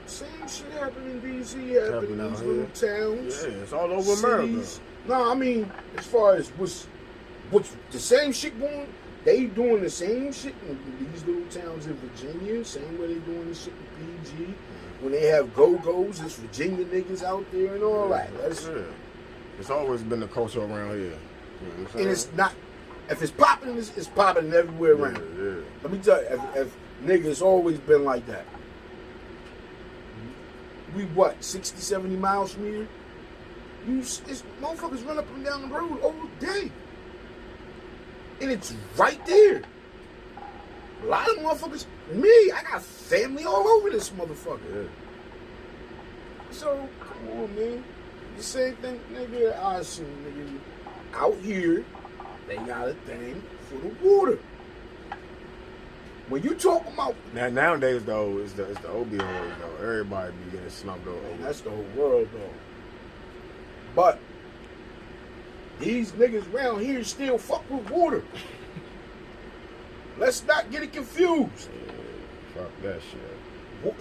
Same shit happened in D.C., happened in these little towns. Yeah, it's all over America. No, I mean, as far as what's the same shit going, they doing the same shit in these little towns in Virginia, same way they doing this shit in PG. When they have go-go's, it's Virginia niggas out there and all that. It's always been the culture around here. You know what I'm saying? And it's not, if it's popping, it's popping everywhere around. Yeah. Let me tell you, if nigga, it's always been like that. We what, 60, 70 miles from here? It's motherfuckers run up and down the road all day. And it's right there. A lot of motherfuckers, me, I got family all over this motherfucker. Yeah. So, come on, man. The same thing, nigga, I assume, nigga, out here, they got a thing for the water. When you talk about Nowadays though, it's the opioids though. Everybody be getting slumped over. man, that's the whole world though. But these niggas around here still fuck with water. Let's not get it confused. Yeah, fuck that shit. Wa-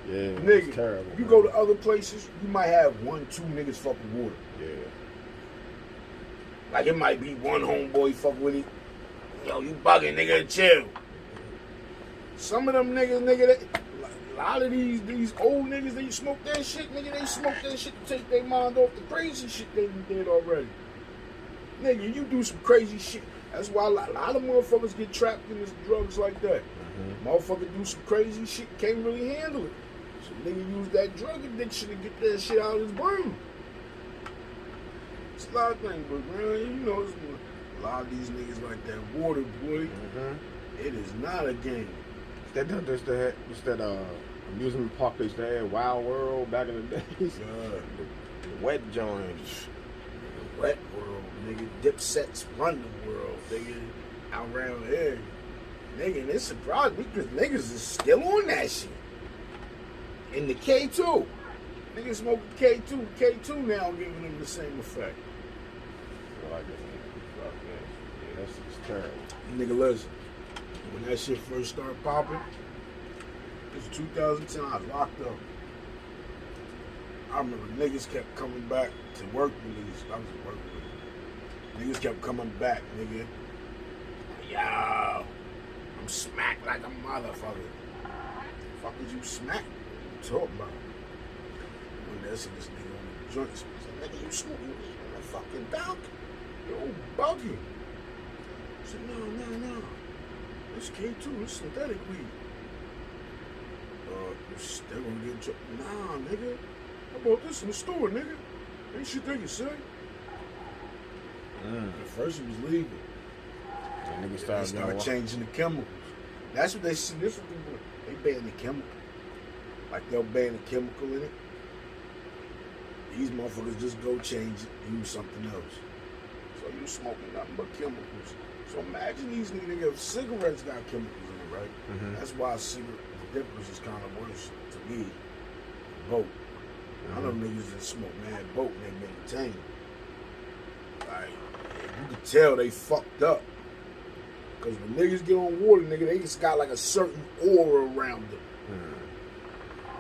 Yeah, it's Nigga, terrible. you man. go to other places, you might have 1-2 niggas fuck with water. Yeah. Like it might be one homeboy fuck with it. Yo, you bugging, nigga, chill. Some of them niggas, a lot of these old niggas, they smoke that shit, nigga, they smoke that shit to take their mind off the crazy shit they did already. Nigga, you do some crazy shit. That's why a lot of motherfuckers get trapped in this drugs like that. Motherfucker do some crazy shit, can't really handle it. So nigga use that drug addiction to get that shit out of his brain. It's a lot of things, but man, you know, it's a lot of these niggas like that water, boy. It is not a game. That amusement park they used to have, Wild World back in the days. The wet joints. Wet world, nigga. Dipsets run the world, nigga. Out around here. Nigga, and it surprised me because niggas is still on that shit. In the K2. Niggas smoking K2. K2 now giving them the same effect. Like fuck that. Yeah, that shit's terrible. Nigga, listen. When that shit first started popping, it was 2010, I was locked up. I remember niggas kept coming back to work release. I was at work release. Niggas kept coming back, nigga. Yo, I'm smacked like a motherfucker. Fuck is you smacked? What you talking about? When that's this nigga on the joints, I said, nigga, you smoking weed on the fucking dock? Yo, bugging. I said, no. It's K2, it's synthetic weed. You still gonna get in trouble? Nah, nigga. I bought this in the store, nigga. Ain't shit they can say. At first it was legal. And niggas They started started changing the chemicals. That's what they see. This is what they ban the chemical. Like they'll ban the chemical in it. These motherfuckers just go change it, use something else. So you smoking nothing but chemicals. So imagine these niggas, cigarettes got chemicals in it, right? That's why cigarette dippers is kind of worse to me. Boat. I know niggas that smoke mad boat and they maintain. Like, you can tell they fucked up. Cause when niggas get on water, nigga, they just got like a certain aura around them.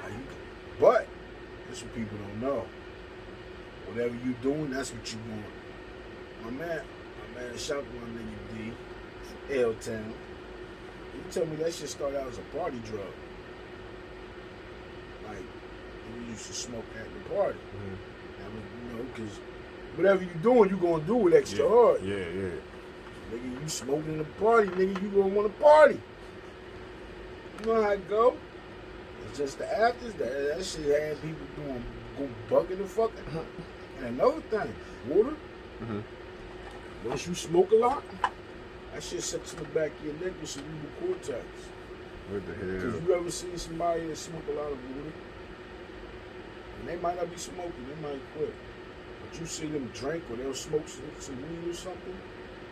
Like, but that's what people don't know. Whatever you doing, that's what you want. My man, shout out to my nigga D from L-Town. He told me that shit started out as a party drug. Like, we used to smoke at the party. I mean, you know, because whatever you doing, you gonna do it extra hard. Yeah. Nigga, you smoking in the party, nigga, you gonna want to party. You know how it go. It's just the afters, that shit had people go bugging and fucking. And another thing, water. Once you smoke a lot, that shit sits in the back of your neck with cerebral cortex. What the hell? Because you ever seen somebody that smoke a lot of water? And they might not be smoking, they might quit. But you see them drink or they'll smoke some weed or something,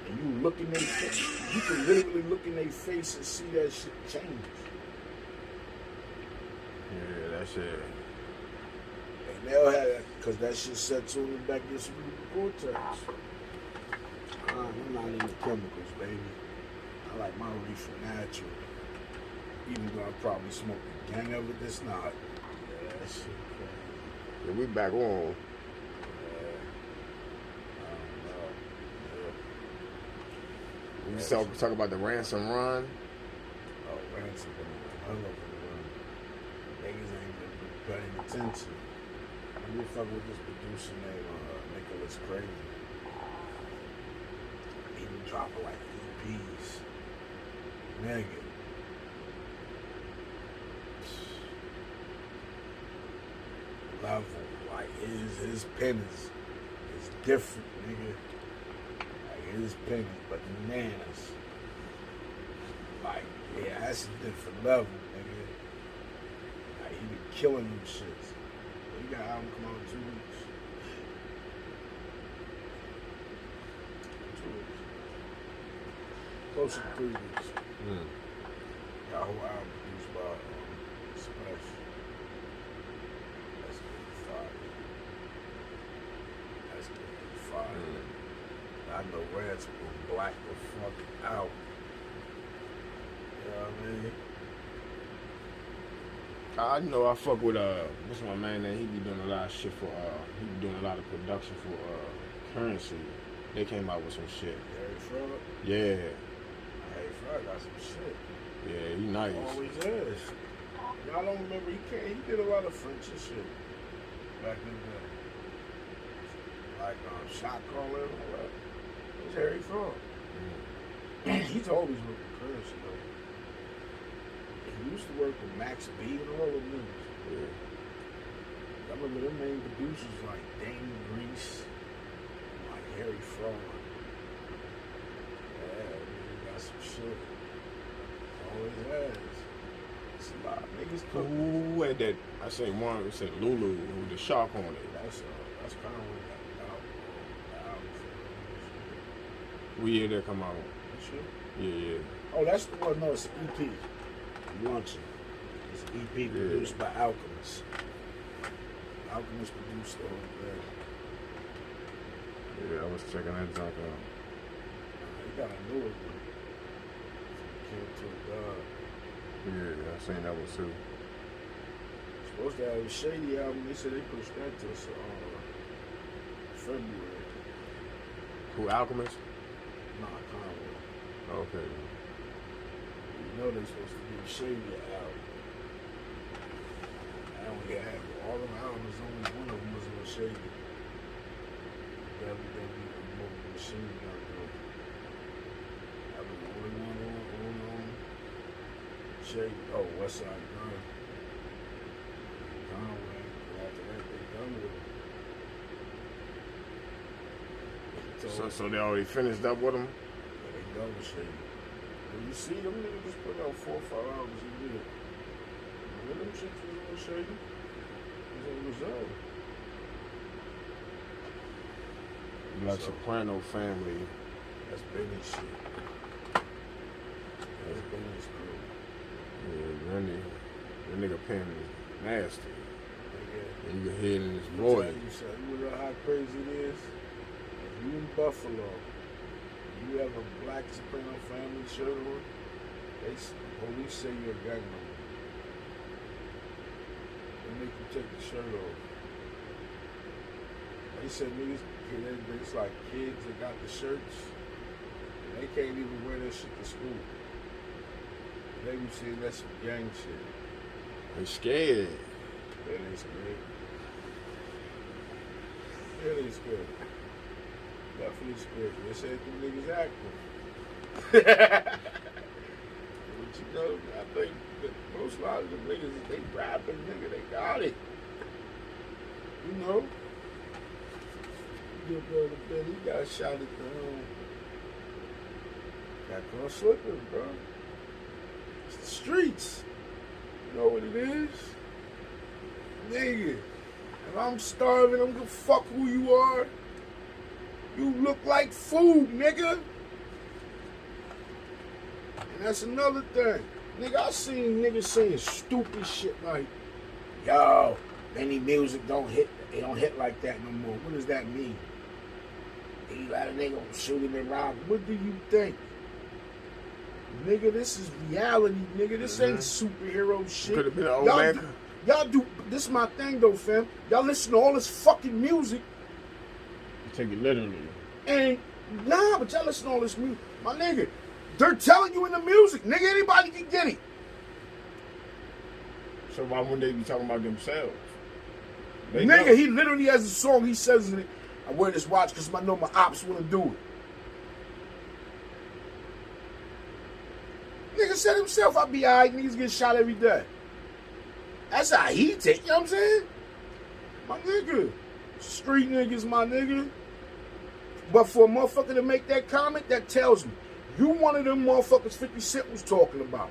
and you look in their face, you can literally look in their face and see that shit change. Yeah, that shit. And they'll have that, because that shit sets on the back of your cerebral cortex. I'm not into chemicals, baby. I like my reefer natural. Even though I probably smoke a gang of it that's not. Yeah, that shit crazy. Yeah, we back on. I don't know. We talk about the ransom run. Oh, ransom run. I love the run. Niggas ain't been paying attention. I'm gonna fuck with this producer named Nicholas Crazy. He been dropping like EPs. Nigga. Level, like his pen is different, nigga. Like his pen is bananas. Like, yeah, that's a different level, nigga. Like he been killing them shits. He got an album come out in 2 weeks. 2 weeks. Close to 3 weeks. Got a whole album produced by Smash. That's good fire. That's good fire. I know Reds will black the fuck out. You know what I mean? I know I fuck with what's my man name? He be doing a lot of shit for he be doing a lot of production for Currency. They came out with some shit. Harry Fraud? Yeah. Harry Fraud got some shit. Yeah, he nice. Always has. I don't remember he did a lot of French and shit back in the day. Like Shot Caller and all that. It was Harry Fraud. He's always worked with Currency though. He used to work with Max B and all of them. Yeah. I remember them main producers like Dane Grease, like Harry Fraud. Yeah, he got some shit. Always has. It's a lot of niggas cook. Who had that? I seen one. It said Lulu with the shark on it. That's kind of what that album. What year that come out? That shit? Yeah. Oh, that's the one. No, it's an EP. Launching. It's an EP produced by Alchemist. Alchemist produced the whole thing. Yeah, I was checking that junk out. You gotta know it, man. From Kill to a God. Yeah, I seen that one too. Supposed to have a Shady album. They said they pushed that to February. Who, Alchemist? Nah, Conway. Okay. You know they're supposed to be a Shady album. I only had all them albums. Only one of them was on Shady. WWE Mobile Machine Gun Group. I was the only one on Shady. Oh, West Side Gun. Conway. After that, they done with it. So they already finished up with him? Yeah, they done with Shady. When you see them niggas just put out 4 or 5 albums a year. When them shits was on Shady, it was on Reserve. Like Soprano family. That's Benny's shit. That's Benny's crew. Yeah, that nigga pen is nasty. Nigga, And you can hear it in his let me voice. tell you something. You know how crazy it is? If you in Buffalo, you have a black Soprano family shirt on, police say you're a gang member. They make you take the shirt off. They said niggas, it's like kids that got the shirts, and they can't even wear that shit to school. They be saying that's some gang shit. They scared. Yeah, they scared. Yeah, they scared. Definitely scared. They said them niggas active. But you know, I think that most lot of them niggas, they rapping, nigga, they got it. You know? Your brother Ben, he got shot at the got caught slipping, bro. It's the streets. You know what it is? Nigga, if I'm starving, I'm gonna fuck who you are. You look like food, nigga. And that's another thing. Nigga, I seen niggas saying stupid shit like, yo, any music don't hit like that no more. What does that mean? He let a nigga shoot him and rob him. What do you think? Nigga, this is reality, nigga. This ain't superhero shit. Could have been an old man. Y'all do, this is my thing though, fam. Y'all listen to all this fucking music. You take it literally. And, nah, but y'all listen to all this music. My nigga, they're telling you in the music. Nigga, anybody can get it. So why wouldn't they be talking about themselves? They Nigga, know. he literally has a song. He says in it, I wear this watch because I know my ops want to do it. Nigga said himself, I be alright, niggas get shot every day. That's how he take, you know what I'm saying? My nigga. Street niggas, my nigga. But for a motherfucker to make that comment, that tells me you one of them motherfuckers 50 Cent was talking about.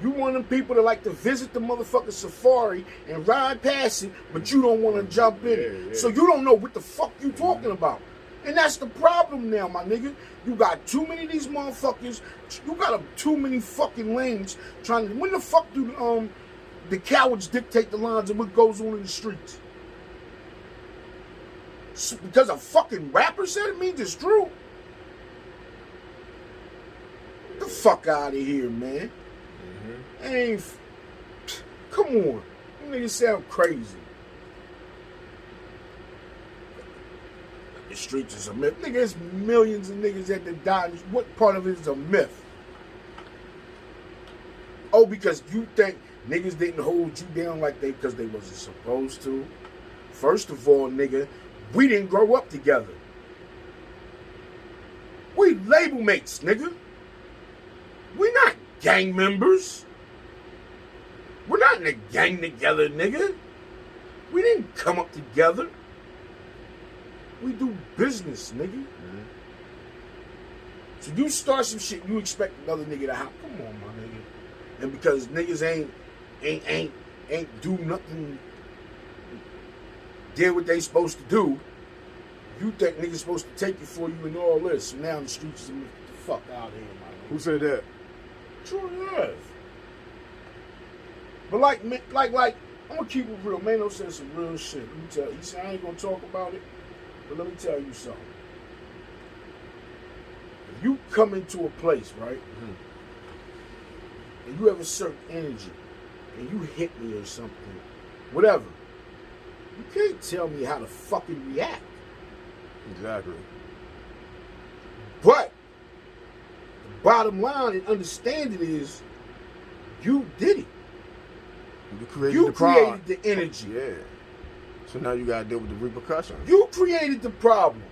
You one of them people that like to visit the motherfucking safari and ride past it, but you don't want to jump in it. Yeah. So you don't know what the fuck you talking about. And that's the problem now, my nigga. You got too many of these motherfuckers. You got too many fucking lanes trying to. When the fuck do the cowards dictate the lines of what goes on in the streets? Because a fucking rapper said it means it's true. Get the fuck out of here, man. Ain't. Come on. You niggas sound crazy. The streets is a myth. Nigga, there's millions of niggas at the die. What part of it is a myth? Oh, because you think niggas didn't hold you down like because they wasn't supposed to. First of all, nigga, we didn't grow up together. We label mates, nigga. We not gang members. We're not in a gang together, nigga. We didn't come up together. We do business, nigga. So you start some shit, you expect another nigga to hop. Come on, my nigga. And because niggas ain't do nothing, did what they supposed to do, you think niggas supposed to take it for you and all this. So now the streets is get the fuck out of here, my nigga. Who said that? True enough. But like, I'm gonna keep it real. Man, no sense of real shit. Let me tell you. He said I ain't gonna talk about it, but let me tell you something. If you come into a place, right, and you have a certain energy, and you hit me or something, whatever, you can't tell me how to fucking react. Exactly. But the bottom line and understanding is, you did it. You created You the problem. created the energy. Yeah. So now you gotta deal with the repercussions. You created the problem.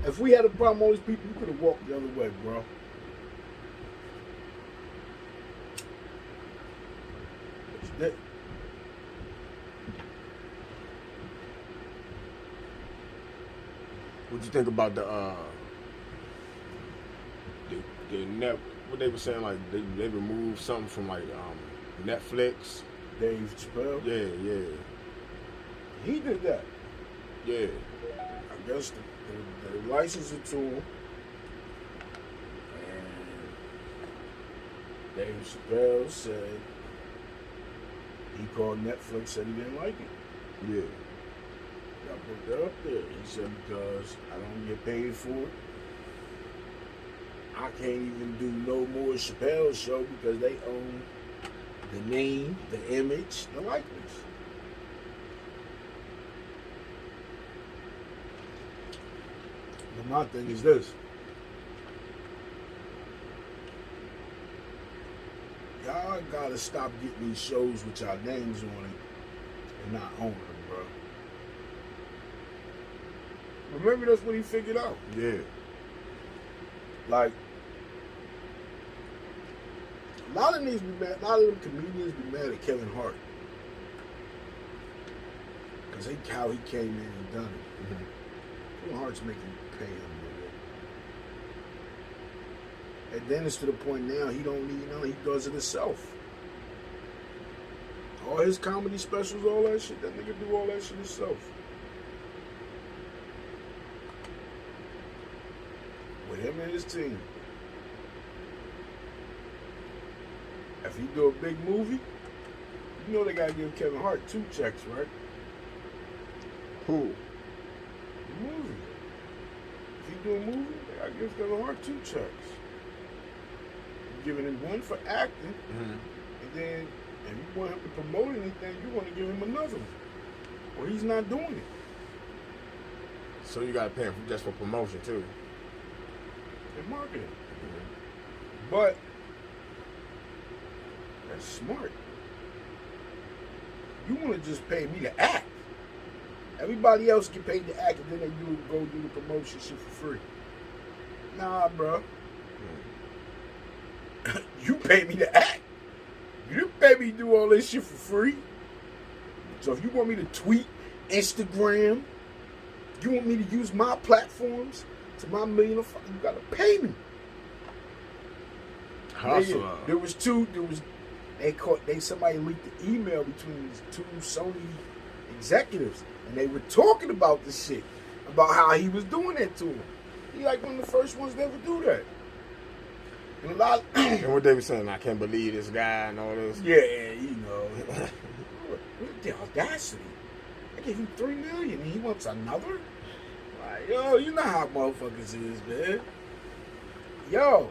If we had a problem with all these people, you could have walked the other way, bro. What'd you think about the net? What they were saying, like they removed something from like Netflix. Dave Chappelle? Yeah. He did that. Yeah. I guess they licensed it to him. And Dave Chappelle said he called Netflix, said he didn't like it. Yeah. I put that up there. He said because I don't get paid for it. I can't even do no more Chappelle show because they own the name, the image, the likeness. But my thing is this. Y'all gotta stop getting these shows with y'all names on it and not owning them, bro. Remember, that's what he figured out. Yeah. Like, a lot of them comedians be mad at Kevin Hart. Because how he came in and done it. Mm-hmm. Kevin Hart's making pay him, nigga. And then it's to the point now he don't need none, he does it himself. All his comedy specials, all that shit, that nigga do all that shit himself. With him and his team. If he do a big movie, you know they gotta give Kevin Hart 2 checks, right? Who? The movie. If he do a movie, they gotta give Kevin Hart 2 checks. You're giving him one for acting, and then if you want him to promote anything, you want to give him another one. Or he's not doing it. So you gotta pay him just for promotion too. And marketing. But that's smart. You want to just pay me to act. Everybody else get paid to act, and then they go do the promotion shit for free. Nah, bro. You pay me to act. You didn't pay me to do all this shit for free. So if you want me to tweet, Instagram, you want me to use my platforms to my million, you gotta pay me. Hustler. Somebody leaked the email between these 2 Sony executives, and they were talking about this shit. about how he was doing that to him. He like one of the first ones to ever do that. And a lot And what they were saying, I can't believe this guy and all this. yeah, you know. What the audacity? I gave him $3 million and he wants another? Like, yo, you know how motherfuckers is, man. Yo.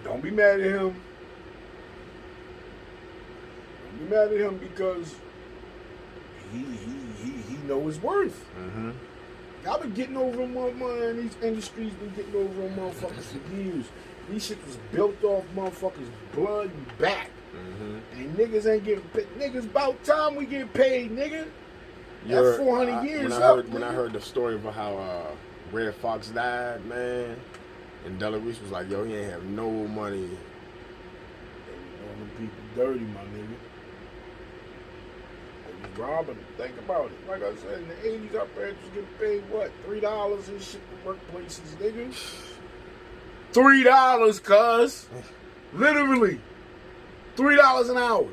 Don't be mad at him. Don't be mad at him because he know his worth. Mm-hmm. Y'all been getting over him, man. These industries been getting over him, motherfuckers, for years. These shit was built off motherfuckers' blood and back. Mm-hmm. And niggas ain't getting paid. Niggas, about time we get paid, nigga. That's 400 years when I heard the story about how Red Fox died, man, and Della Reese was like, yo, he ain't have no money. They was doing them people dirty, my nigga. They was robbing them. Think about it. Like I said, in the 80s, our parents was getting paid, what, $3 and shit for workplaces, nigga? $3, cuz. Literally. $3 an hour.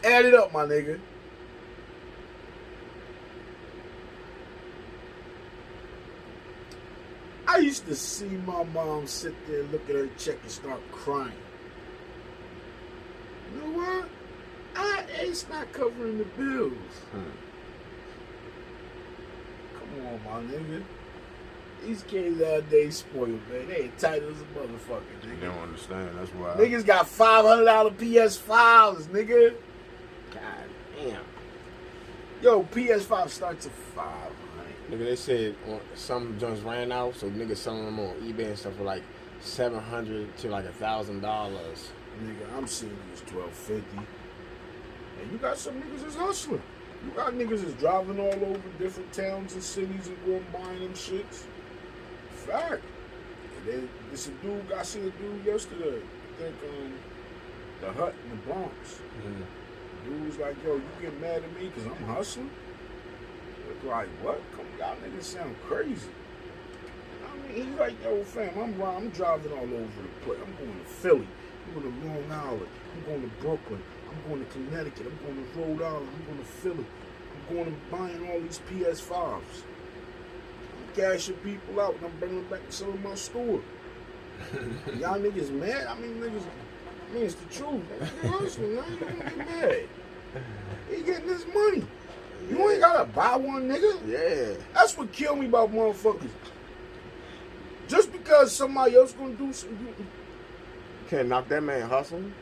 Add it up, my nigga. I used to see my mom sit there, look at her check, and start crying. You know what? It's not covering the bills. Come on, my nigga. These kids nowadays spoiled, man. They entitled as a motherfucker, nigga. They don't understand. That's why. Niggas got $500 PS5s, nigga. God damn. Yo, PS5 starts at $500. Nigga, they said some joints ran out, so niggas selling them on eBay and stuff for like $700 to like $1,000. Nigga, I'm seeing these $1,250. And you got some niggas that's hustling. You got niggas that's driving all over different towns and cities and going buying them shits. Fact. And then this a dude, I seen a dude yesterday. I think the Hut in the Bronx. Mm-hmm. Dude was like, yo, you get mad at me because I'm hustling? Like, what? Come, y'all niggas sound crazy. I mean, he's like, yo, fam, I'm driving all over the place. I'm going to Philly. I'm going to Long Island. I'm going to Brooklyn. I'm going to Connecticut. I'm going to Rhode Island. I'm going to Philly. I'm going and buying all these PS5s. I'm cashing people out and I'm bringing them back to some of my store. Y'all niggas mad? I mean, it's the truth. Niggas hustling, man. You don't get mad. He getting his money. You ain't gotta buy one, nigga. Yeah. That's what killed me about motherfuckers. Just because somebody else gonna do something, You can't knock that man hustling.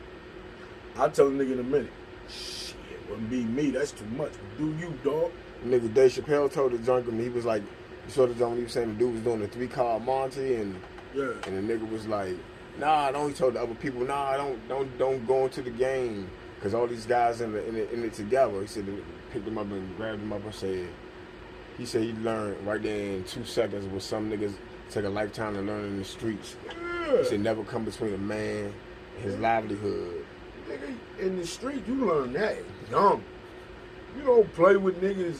I'll tell a nigga in a minute. Shit, wouldn't be me. That's too much. Do you, dog? Nigga, Dave Chappelle told the junk him, he was like, you saw the junk when he was saying the dude was doing the 3-car Monty, and Yeah. and the nigga was like, nah, don't. He told the other people, nah, don't go into the game, cause all these guys in it together. He said, picked him up and grabbed him up and said, he said he learned right there in 2 seconds what some niggas take a lifetime to learn in the streets. Yeah. He said never come between a man and his livelihood. Nigga, in the street, you learn that young. You don't play with niggas,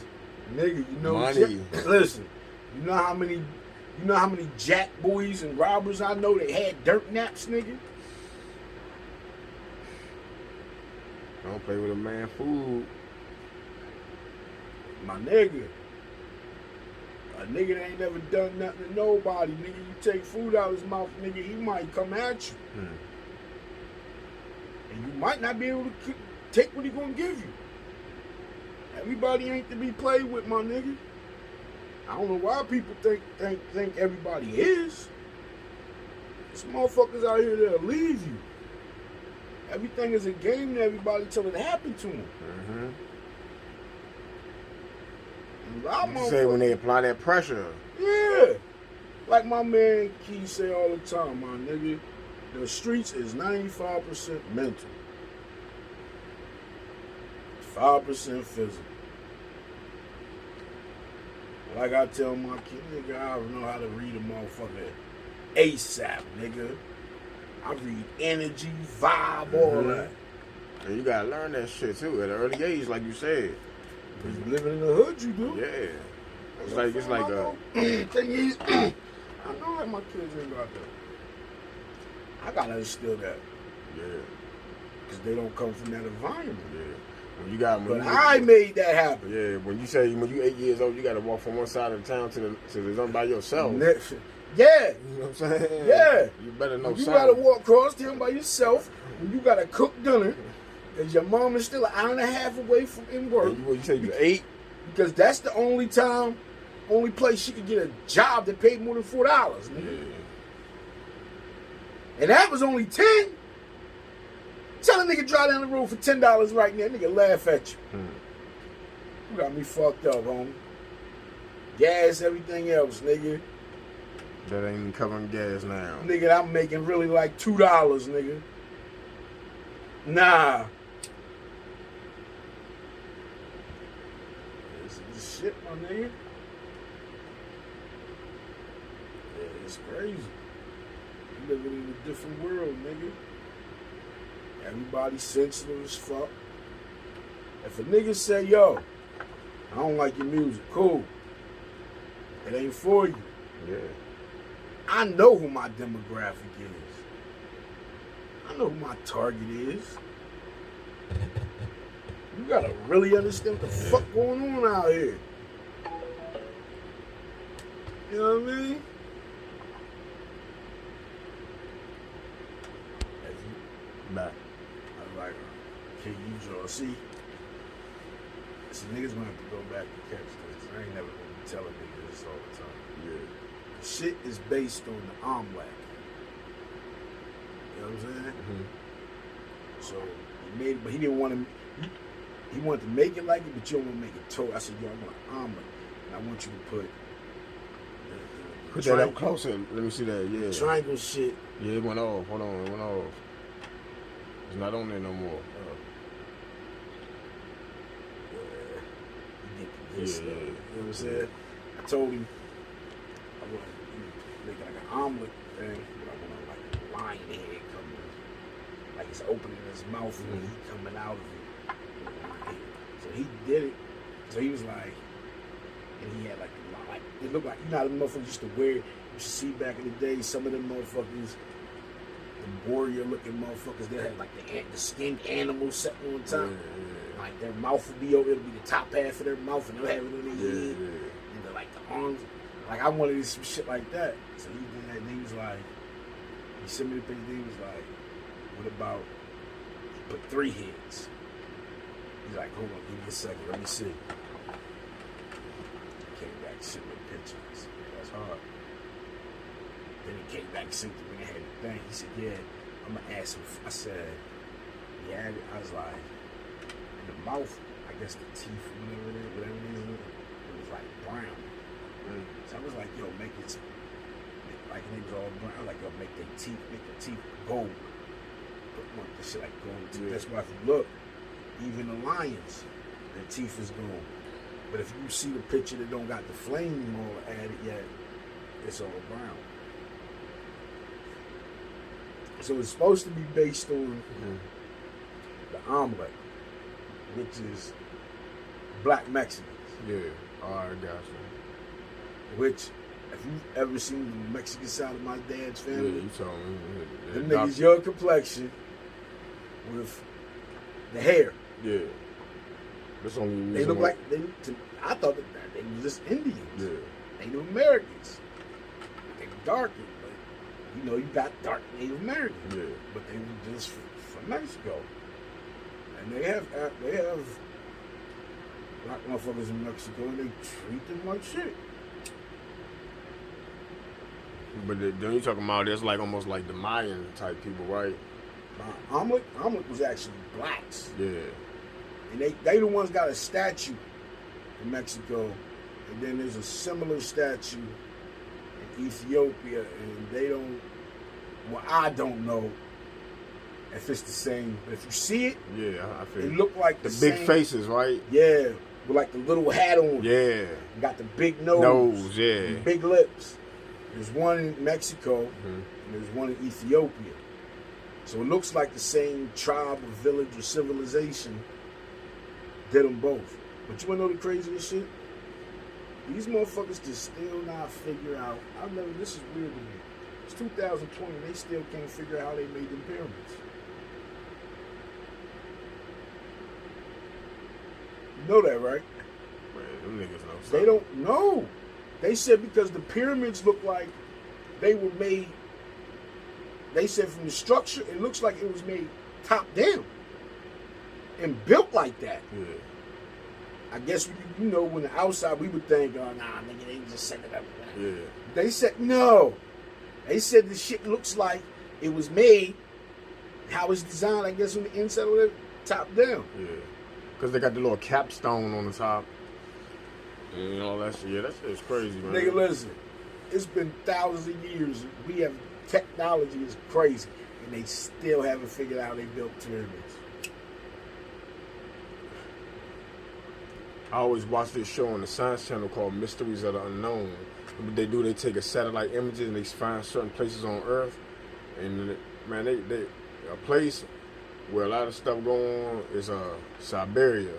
nigga. You know, Money. Listen, you know how many jack boys and robbers I know that had dirt naps, nigga. Don't play with a man food. My nigga. A nigga that ain't never done nothing to nobody, nigga. You take food out of his mouth, nigga, he might come at you. And you might not be able to take what he gonna give you. Everybody ain't to be played with, my nigga. I don't know why people think everybody is. There's motherfuckers out here that'll leave you. Everything is a game to everybody till it happened to them. Mm-hmm. You Say when they apply that pressure. Yeah. Like my man Key say all the time, my nigga, the streets is 95% mental. 5% physical. Like I tell my kid, nigga, I don't know how to read a motherfucker ASAP, nigga. I read energy, vibe, all that. And you gotta learn that shit too at an early age, like you said. Cause you living in the hood, you do. Yeah. It's like thing is, I know that my kids ain't got that. I gotta instill that. Yeah. Cause they don't come from that environment. Yeah. When you got, But I made that happen. Yeah, when you say when you 8 years old, you got to walk from one side of the town to the zone by yourself. Yeah. You know what I'm saying? Yeah. You better know. You gotta walk across town by yourself. When you gotta cook dinner, because your mom is still an hour and a half away from in work. You say you 8? Because that's the only place she could get a job that paid more than $4. Nigga. Yeah. And that was only 10. Tell a nigga drive down the road for $10 right now, nigga laugh at you. You got me fucked up, homie. Gas, everything else, nigga. That ain't even covering gas now. Nigga, I'm making really like $2, nigga. Nah. This is shit, my nigga. Yeah, it's crazy. You living in a different world, nigga. Everybody's sensitive as fuck. If a nigga say, yo, I don't like your music, cool. It ain't for you. Yeah. I know who my demographic is. I know who my target is. You gotta really understand what the fuck going on out here. You know what I mean? Back. I was like, can you draw? See, niggas gonna have to go back and catch this. I ain't never gonna be telling niggas this all the time. Yeah. Shit is based on the omelet. You know what I'm saying? Mm-hmm. So he made it, but he didn't want to. He wanted to make it like it, but you don't want to make it toast. I said, yo, I want an omelet, and I want you to put that up closer. Let me see that. Yeah. Triangle shit. Yeah, it went off. Hold on, it went off. It's not on there no more. You know what I'm saying? I told him I want to make like an omelet thing, but I want like a lion head coming, like it's opening his mouth and he coming out of it. So he did it. So he was like, and he had like it looked like, you know how the motherfuckers used to wear. You should see back in the day, some of them motherfuckers, the warrior looking motherfuckers, they had like the skinned animal set on top. Like their mouth would be over, it'll be the top half of their mouth, and they'll have it on their head, and then like the arms. Like I wanted some shit like that. So he did that. And he was like, he sent me the picture. He was like, what about put 3 heads? He's like, hold on, give me a second, let me see. Came back, sent me a picture. I said, that's hard. Then he came back, sent me and had the thing. He said, yeah, I'm gonna ask him. I said, yeah. I was like, in the mouth, I guess the teeth, whatever it is, it was like brown. So I was like, yo, make it like niggas all brown. Like, yo, make the teeth gold. Put the shit like gold teeth. That's why if you look, even the lions, their teeth is gold. But if you see the picture that don't got the flame all added yet, it's all brown. So it's supposed to be based on the omelet, which is black Mexicans. Yeah. All right, gotcha. Which, if you've ever seen the Mexican side of my dad's family, Yeah, you told me. them niggas your complexion with the hair. Yeah. That's only reason They look why. like I thought that they were just Indians. Yeah. Native Americans. They were darker, but you know you got dark Native Americans. Yeah. But they were just from Mexico. And they have black motherfuckers in Mexico, and they treat them like shit. But then you talking about that's like almost like the Mayan type people, right? Omelet was actually blacks. Yeah. And they the ones got a statue in Mexico. And then there's a similar statue in Ethiopia. And they don't, well, I don't know if it's the same. But if you see it, Yeah, I feel it look like the the big same, faces, right? Yeah, with like the little hat on. Yeah. Got the big nose. Yeah. And big lips. There's one in Mexico, and there's one in Ethiopia. So it looks like the same tribe or village or civilization did them both. But you wanna know the craziest shit? These motherfuckers can still not figure out. This is weird to me. It's 2020, they still can't figure out how they made them pyramids. You know that, right? Man, them niggas know something. They don't know. They said because the pyramids look like they were made. They said from the structure, it looks like it was made top down and built like that. Yeah. I guess you know when the outside we would think, oh nah, nigga, they just set it up. Yeah. They said no. They said the shit looks like it was made how it's designed. I guess from the inside of it, top down. Yeah. Because they got the little capstone on the top. And all that shit. Yeah, that shit is crazy, man. Nigga, listen. It's been thousands of years. We have technology is crazy, and they still haven't figured out how they built pyramids. I always watch this show on the Science Channel called Mysteries of the Unknown. What they do, they take a satellite images and they find certain places on Earth. And man, they a place where a lot of stuff going on is Siberia.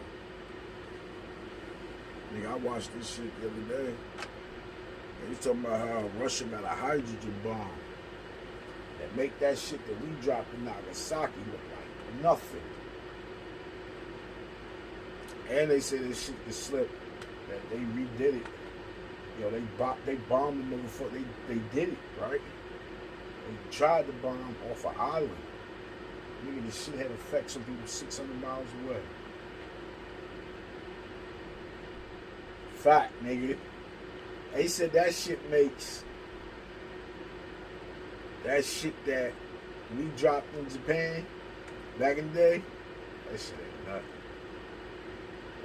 Nigga, I watched this shit the other day. They was talking about how Russia got a hydrogen bomb that make that shit that we dropped in Nagasaki look like nothing. And they said this shit could slip, that they redid it. You know, they bombed the motherfucker. They did it, right? They tried to bomb off an island. Nigga, this shit had effects on people 600 miles away. Fact, nigga. They said that shit makes that shit that we dropped in Japan back in the day. That shit ain't nothing.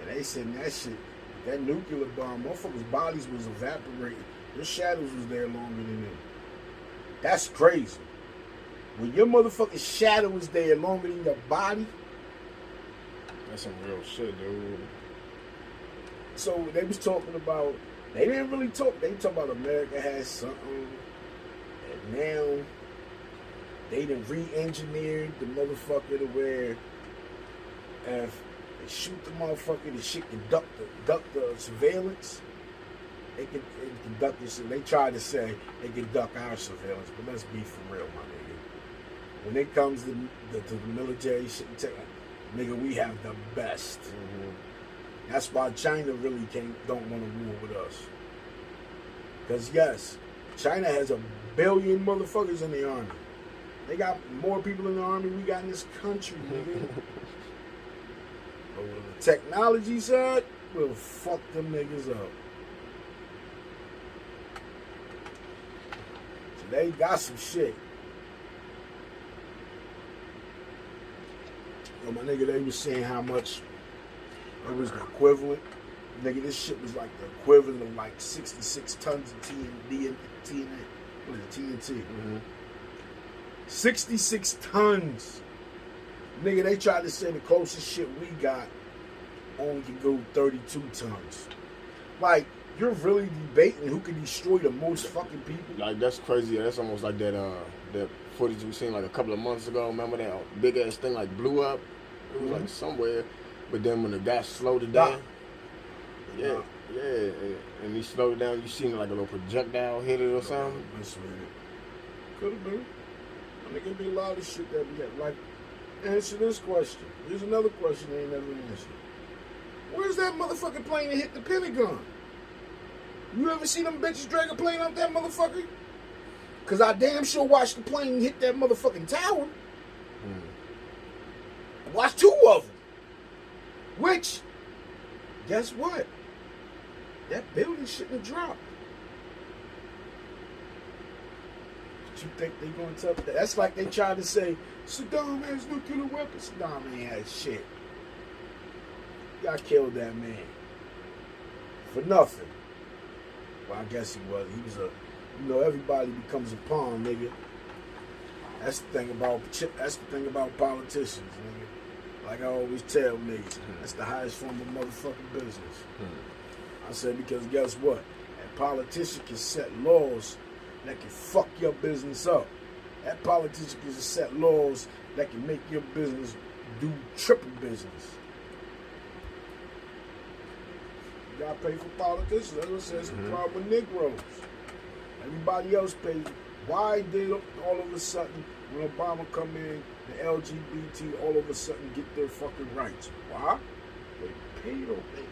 And they said that shit, that nuclear bomb, motherfuckers' bodies was evaporating. Their shadows was there longer than them. That's crazy. When your motherfucking shadow is there longer than your body. That's some real shit, dude. So they was talking about, they didn't really talk, they talk about America has something, and now they done re-engineered the motherfucker to where if they shoot the motherfucker, the shit can duck the surveillance. It can duck this. They tried to say they can duck our surveillance, but let's be for real, my nigga. When it comes to the military shit, nigga, we have the best. Mm-hmm. That's why China really don't want to war with us. Because yes, China has 1 billion motherfuckers in the army. They got more people in the army we got in this country, nigga. But on the technology side, we'll fuck them niggas up. So they got some shit. Yo, my nigga, they was saying how much it was the equivalent. Nigga, this shit was like the equivalent of like 66 tons of TNT. What is it, TNT? Mm-hmm. 66 tons. Nigga, they tried to say the closest shit we got only can go 32 tons. Like, you're really debating who can destroy the most fucking people? Like, that's crazy. That's almost like that footage we seen like a couple of months ago. Remember that big ass thing like blew up? It was like somewhere. But then when the guy slowed it down, yeah, and he slowed it down, you seen like a little projectile hit it or something? Could have been. I think it'd be a lot of shit that we had. Like, answer this question. Here's another question they ain't never answered. Where's that motherfucking plane that hit the Pentagon? You ever see them bitches drag a plane up that motherfucker? Cause I damn sure watched the plane hit that motherfucking tower. I watched 2 of them. Which, guess what? That building shouldn't have dropped. But you think they gonna tell that? That's like they tried to say Saddam has nuclear weapons. Saddam ain't had shit. Y'all killed that man for nothing. Well, I guess he was. He was everybody becomes a pawn, nigga. That's the thing about politicians, nigga. Like I always tell niggas, that's the highest form of motherfucking business. I said because guess what? A politician can set laws that can fuck your business up. That politician can set laws that can make your business do triple business. You gotta pay for politicians. That's what it says. The problem with Negroes. Everybody else pays. Why did all of a sudden when Obama come in, the LGBT all of a sudden get their fucking rights? Why? They Here you don't pay.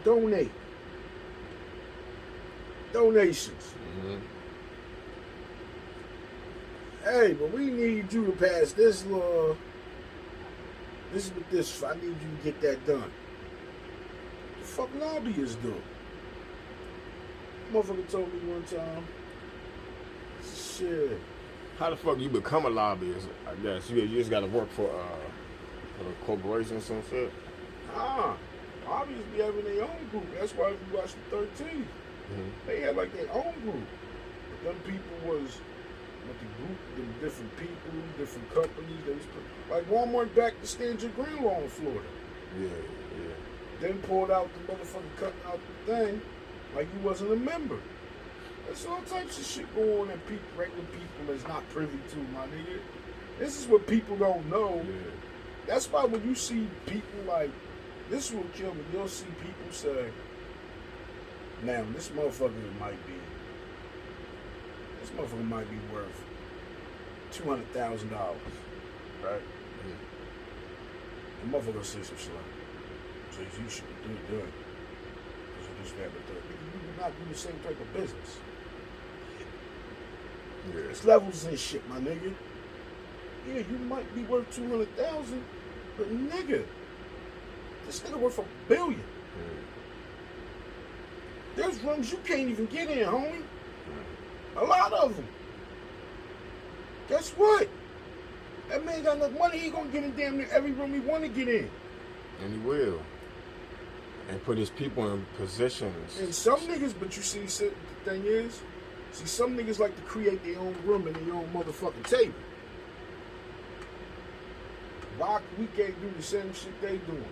Donate. Donations. Mm-hmm. Hey, but we need you to pass this law. This is what this. I need you to get that done. The fuck lobbyists do? Motherfucker told me one time. Shit. How the fuck you become a lobbyist? I guess you just got to work for a corporation or some shit. Lobbyists be having their own group. That's why if you watch the 13, they had like their own group. But them people was with the group, them different people, different companies. They was like Walmart back to Stand Your Ground law in Florida. Yeah. Then pulled out the motherfucker cutting out the thing like he wasn't a member. There's all types of shit going on that people, regular people is not privy to, my nigga. This is what people don't know. Yeah. That's why when you see people like, this will kill me. You'll see people say, now this motherfucker might be worth $200,000, right? The motherfucker say some shit like, so you should do it. Because of this, that, but that. You do not do the same type of business. Yeah. It's levels and shit, my nigga. Yeah, you might be worth 200,000, but nigga, this nigga worth $1 billion. There's rooms you can't even get in, homie. A lot of them. Guess what? That man got enough money, he gonna get in damn near every room he wanna get in. And he will. And put his people in positions. And some niggas, but you see, the thing is, some niggas like to create their own room and their own motherfucking table. Why we can't do the same shit they doing?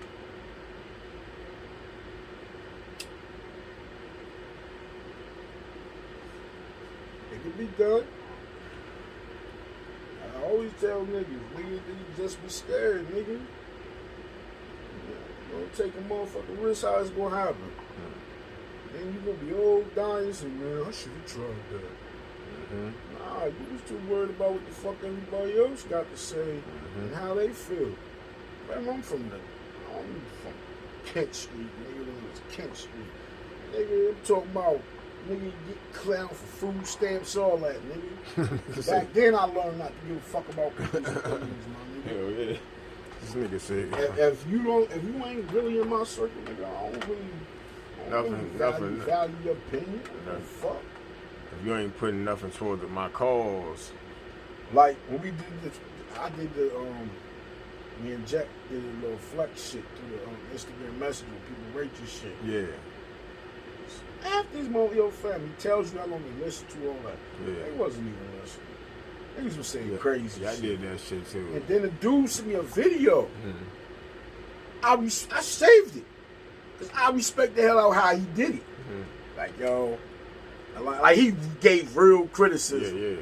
It can be done. I always tell niggas just be scared, nigga. Don't take a motherfucking risk, how it's gonna happen. Then you gonna be old dying and man, I should have tried that. Nah, you was too worried about what the fuck everybody else got to say and how they feel. Man, I'm from Kent Street, nigga. It was Kent Street. Nigga, I'm talking about nigga get clown for food stamps, all that, nigga. Back then I learned not to give a fuck about people's opinions, my nigga. Hell yeah. This nigga said if you ain't really in my circle, nigga, I don't really value your opinion. Fuck. If you ain't putting nothing towards my cause. Like when we did this, I did the me and Jack did a little flex shit through the Instagram message when people rate your shit. Yeah. Half these your family tells you how long they listen to all that. Yeah. They wasn't even listening. Niggas was saying crazy shit. I shit. did that shit too. And then the dude sent me a video. I saved it. Because I respect the hell out how he did it. Like, yo, like he gave real criticism. Yeah.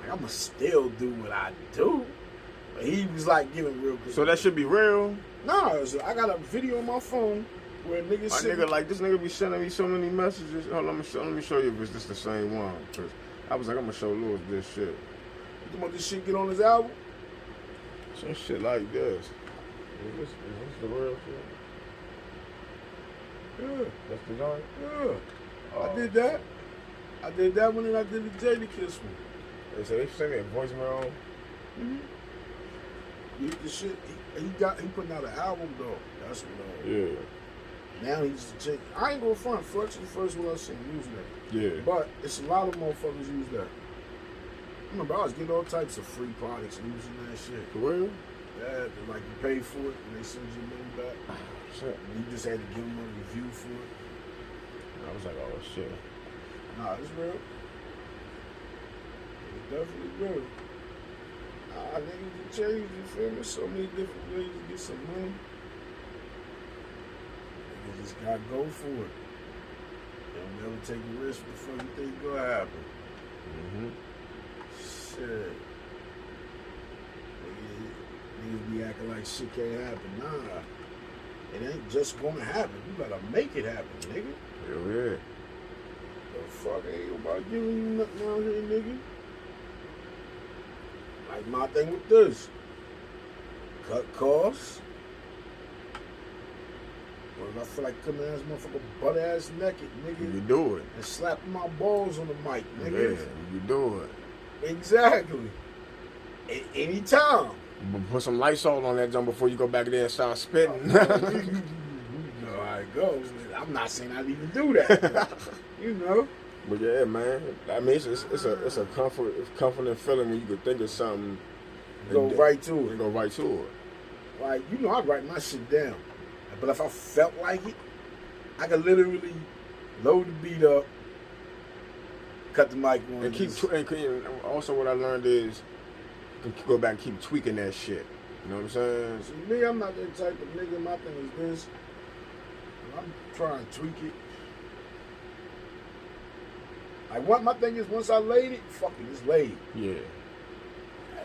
Like, I'ma still do what I do. But he was like giving real criticism. So that should be real? No, I got a video on my phone where niggas my nigga, like, this nigga be sending me so many messages. Hold on, let me show you if it's just the same one. Cause I was like, I'm gonna show Lewis this shit. You want this shit get on his album? Some shit like this. Is this the real shit? Yeah. That's the joint? Yeah. I did that. I did that one and I did the Jada Kiss one. They said they sent me a voicemail. The shit, he putting out an album though. That's what Yeah. Now he's the I ain't gonna front. Flex is the first one I seen using that. Yeah. But it's a lot of motherfuckers use that. Remember, I was getting all types of free products using that shit. For real? Yeah, like you pay for it and they send you money back. Shit. And you just had to give them a review for it. I was like, oh shit. Nah, it's real. It's definitely real. Nah, niggas can change, you feel me? So many different ways to get some money. You just gotta go for it. Don't never take a risk before you think it's gonna happen. Shit. Niggas be acting like shit can't happen. Nah. It ain't just gonna happen. You gotta make it happen, nigga. Hell yeah. The fuck ain't nobody giving you nothing out here, nigga. Like my thing with this. Cut costs. If I feel like coming at this motherfucker butt ass naked, nigga. You do it. And slapping my balls on the mic, nigga. Yeah, you do it. Exactly. Anytime. But put some Lysol on that jump before you go back there and start spitting. You know how it goes. I'm not saying I'd even do that. You know. But yeah, man. I mean, it's a comforting feeling when you can think of something. Go right to it. And go right to it. Like, you know, I write my shit down. But if I felt like it, I could literally load the beat up, cut the mic on. And also what I learned is go back and keep tweaking that shit. You know what I'm saying? See, me, I'm not that type of nigga. My thing is this. I'm trying to tweak it. Like, what my thing is, once I laid it, fuck it, it's laid. Yeah.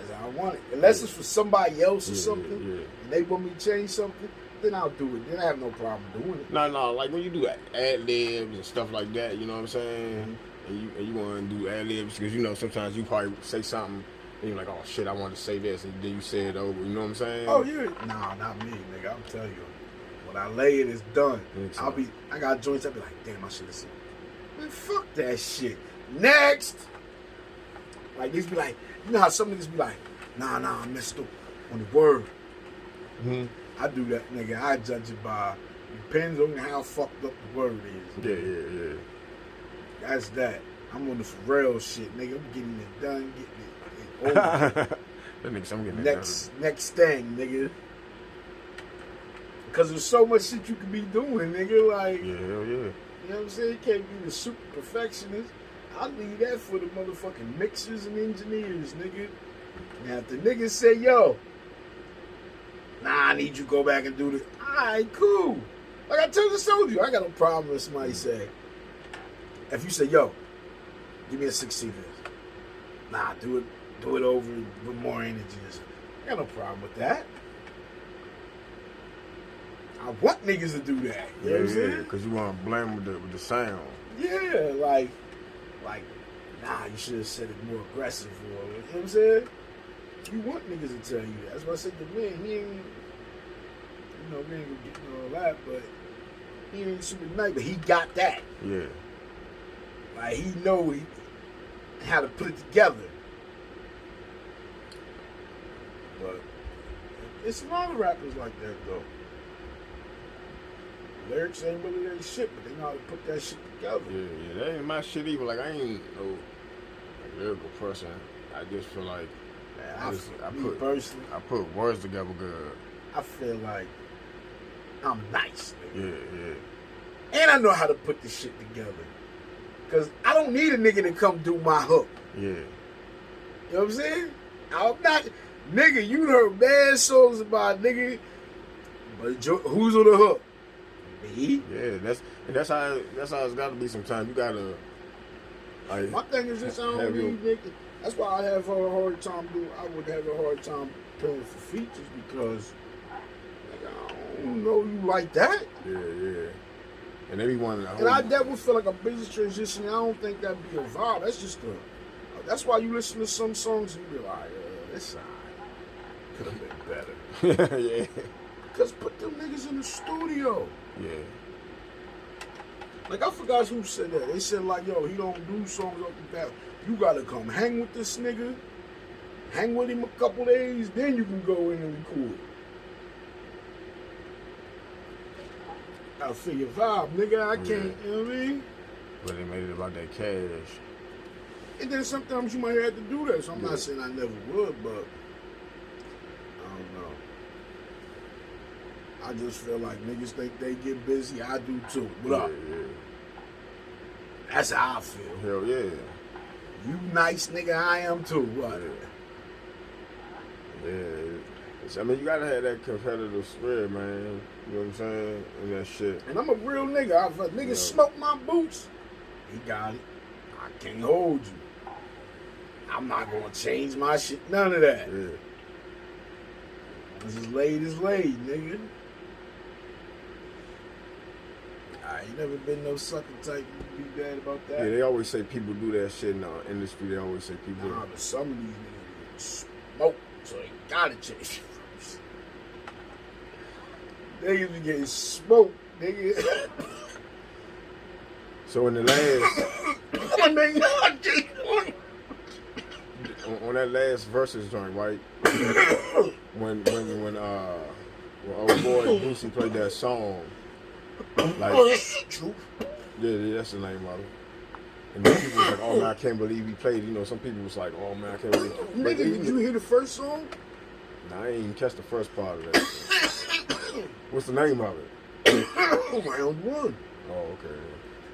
As I want it. Unless it's for somebody else or something, yeah. and they want me to change something, then I'll do it. Then I have no problem doing it. No, like when you do ad-libs and stuff like that, you know what I'm saying? And you want to do ad-libs because, you know, sometimes you probably say something and you're like, oh, shit, I wanted to say this, and then you say it over, you know what I'm saying? Oh, yeah. Nah, not me, nigga. I'm telling you. When I lay it, it's done. I got joints, I'll be like, damn, I should have said, man, fuck that shit. Next! Like, these be like, you know how some niggas be like, nah, I messed up on the word. Mm-hmm. I do that, nigga. I judge it by, depends on how fucked up the word is. Yeah. That's that. I'm on the Pharrell shit, nigga. I'm getting it done, getting it over. That makes I'm getting next thing, nigga. Because there's so much shit you can be doing, nigga. Like, yeah, hell yeah. You know what I'm saying? You can't be the super perfectionist. I leave that for the motherfucking mixers and engineers, nigga. Now, if the niggas say, yo, nah, I need you to go back and do this. Alright, cool. Like I told you, I got no problem with somebody say. If you say, yo, give me a 16 this. Nah, do it over with more energy. I got no problem with that. I want niggas to do that. You know what I'm saying? Because you want to blend with the sound. Yeah, like, nah, you should have said it more aggressive. You know what I'm saying? You want niggas to tell you that. That's why I said the man, he ain't, you know, we ain't gonna get into all that, but he ain't super nice, but he got that. Yeah. Like, he know how to put it together. But it's a lot of rappers like that, though. Lyrics ain't really their shit, but they know how to put that shit together. Yeah, that ain't my shit either. Like, I ain't no lyrical person. I just feel like I put words together good. I feel like I'm nice, nigga. Yeah. And I know how to put this shit together. Because I don't need a nigga to come do my hook. Yeah. You know what I'm saying? I'm not... Nigga, you heard mad songs about nigga, but who's on the hook? Me? Yeah, that's how it's got to be sometimes. You got to... Like, my thing is this, I don't need nigga. That's why I have a hard time paying for features because nigga, I don't know you like that. Yeah. And everyone. And I definitely feel like a business transition. I don't think that'd be a vibe. That's just that's why you listen to some songs and you be like, this side could have been better. Yeah. Because put them niggas in the studio. Yeah. Like, I forgot who said that. They said, like, yo, he don't do songs off the bat. You gotta come hang with this nigga, hang with him a couple days, then you can go in and record. Gotta feel your vibe, nigga. I can't, you know what I mean? But they made it about that cash. And then sometimes you might have to do that. So I'm not saying I never would, but I don't know. I just feel like niggas think they get busy. I do too. What up? Yeah. That's how I feel. Hell yeah. You nice nigga, I am too. What? Yeah. I mean, you gotta have that competitive spirit, man. You know what I'm saying? And that shit. And I'm a real nigga. If a nigga smoke my boots, he got it. I can't hold you. I'm not gonna change my shit. None of that. Yeah. This is laid, nigga. I ain't never been no sucker type to be bad about that. Yeah, they always say people do that shit in the industry. They always say people. Nah, but some of these niggas smoke, so they gotta change first. Niggas be getting smoked, nigga. So in the last, on that last versus joint, right? when old boy Boosie played that song, like, True. yeah, that's the name of it. And then people was like, oh man, I can't believe he played. You know, some people was like, oh man, I can't believe. Nigga, did you hear the first song? Nah, I ain't even catch the first part of that. What's the name of it? Round one. Oh, okay.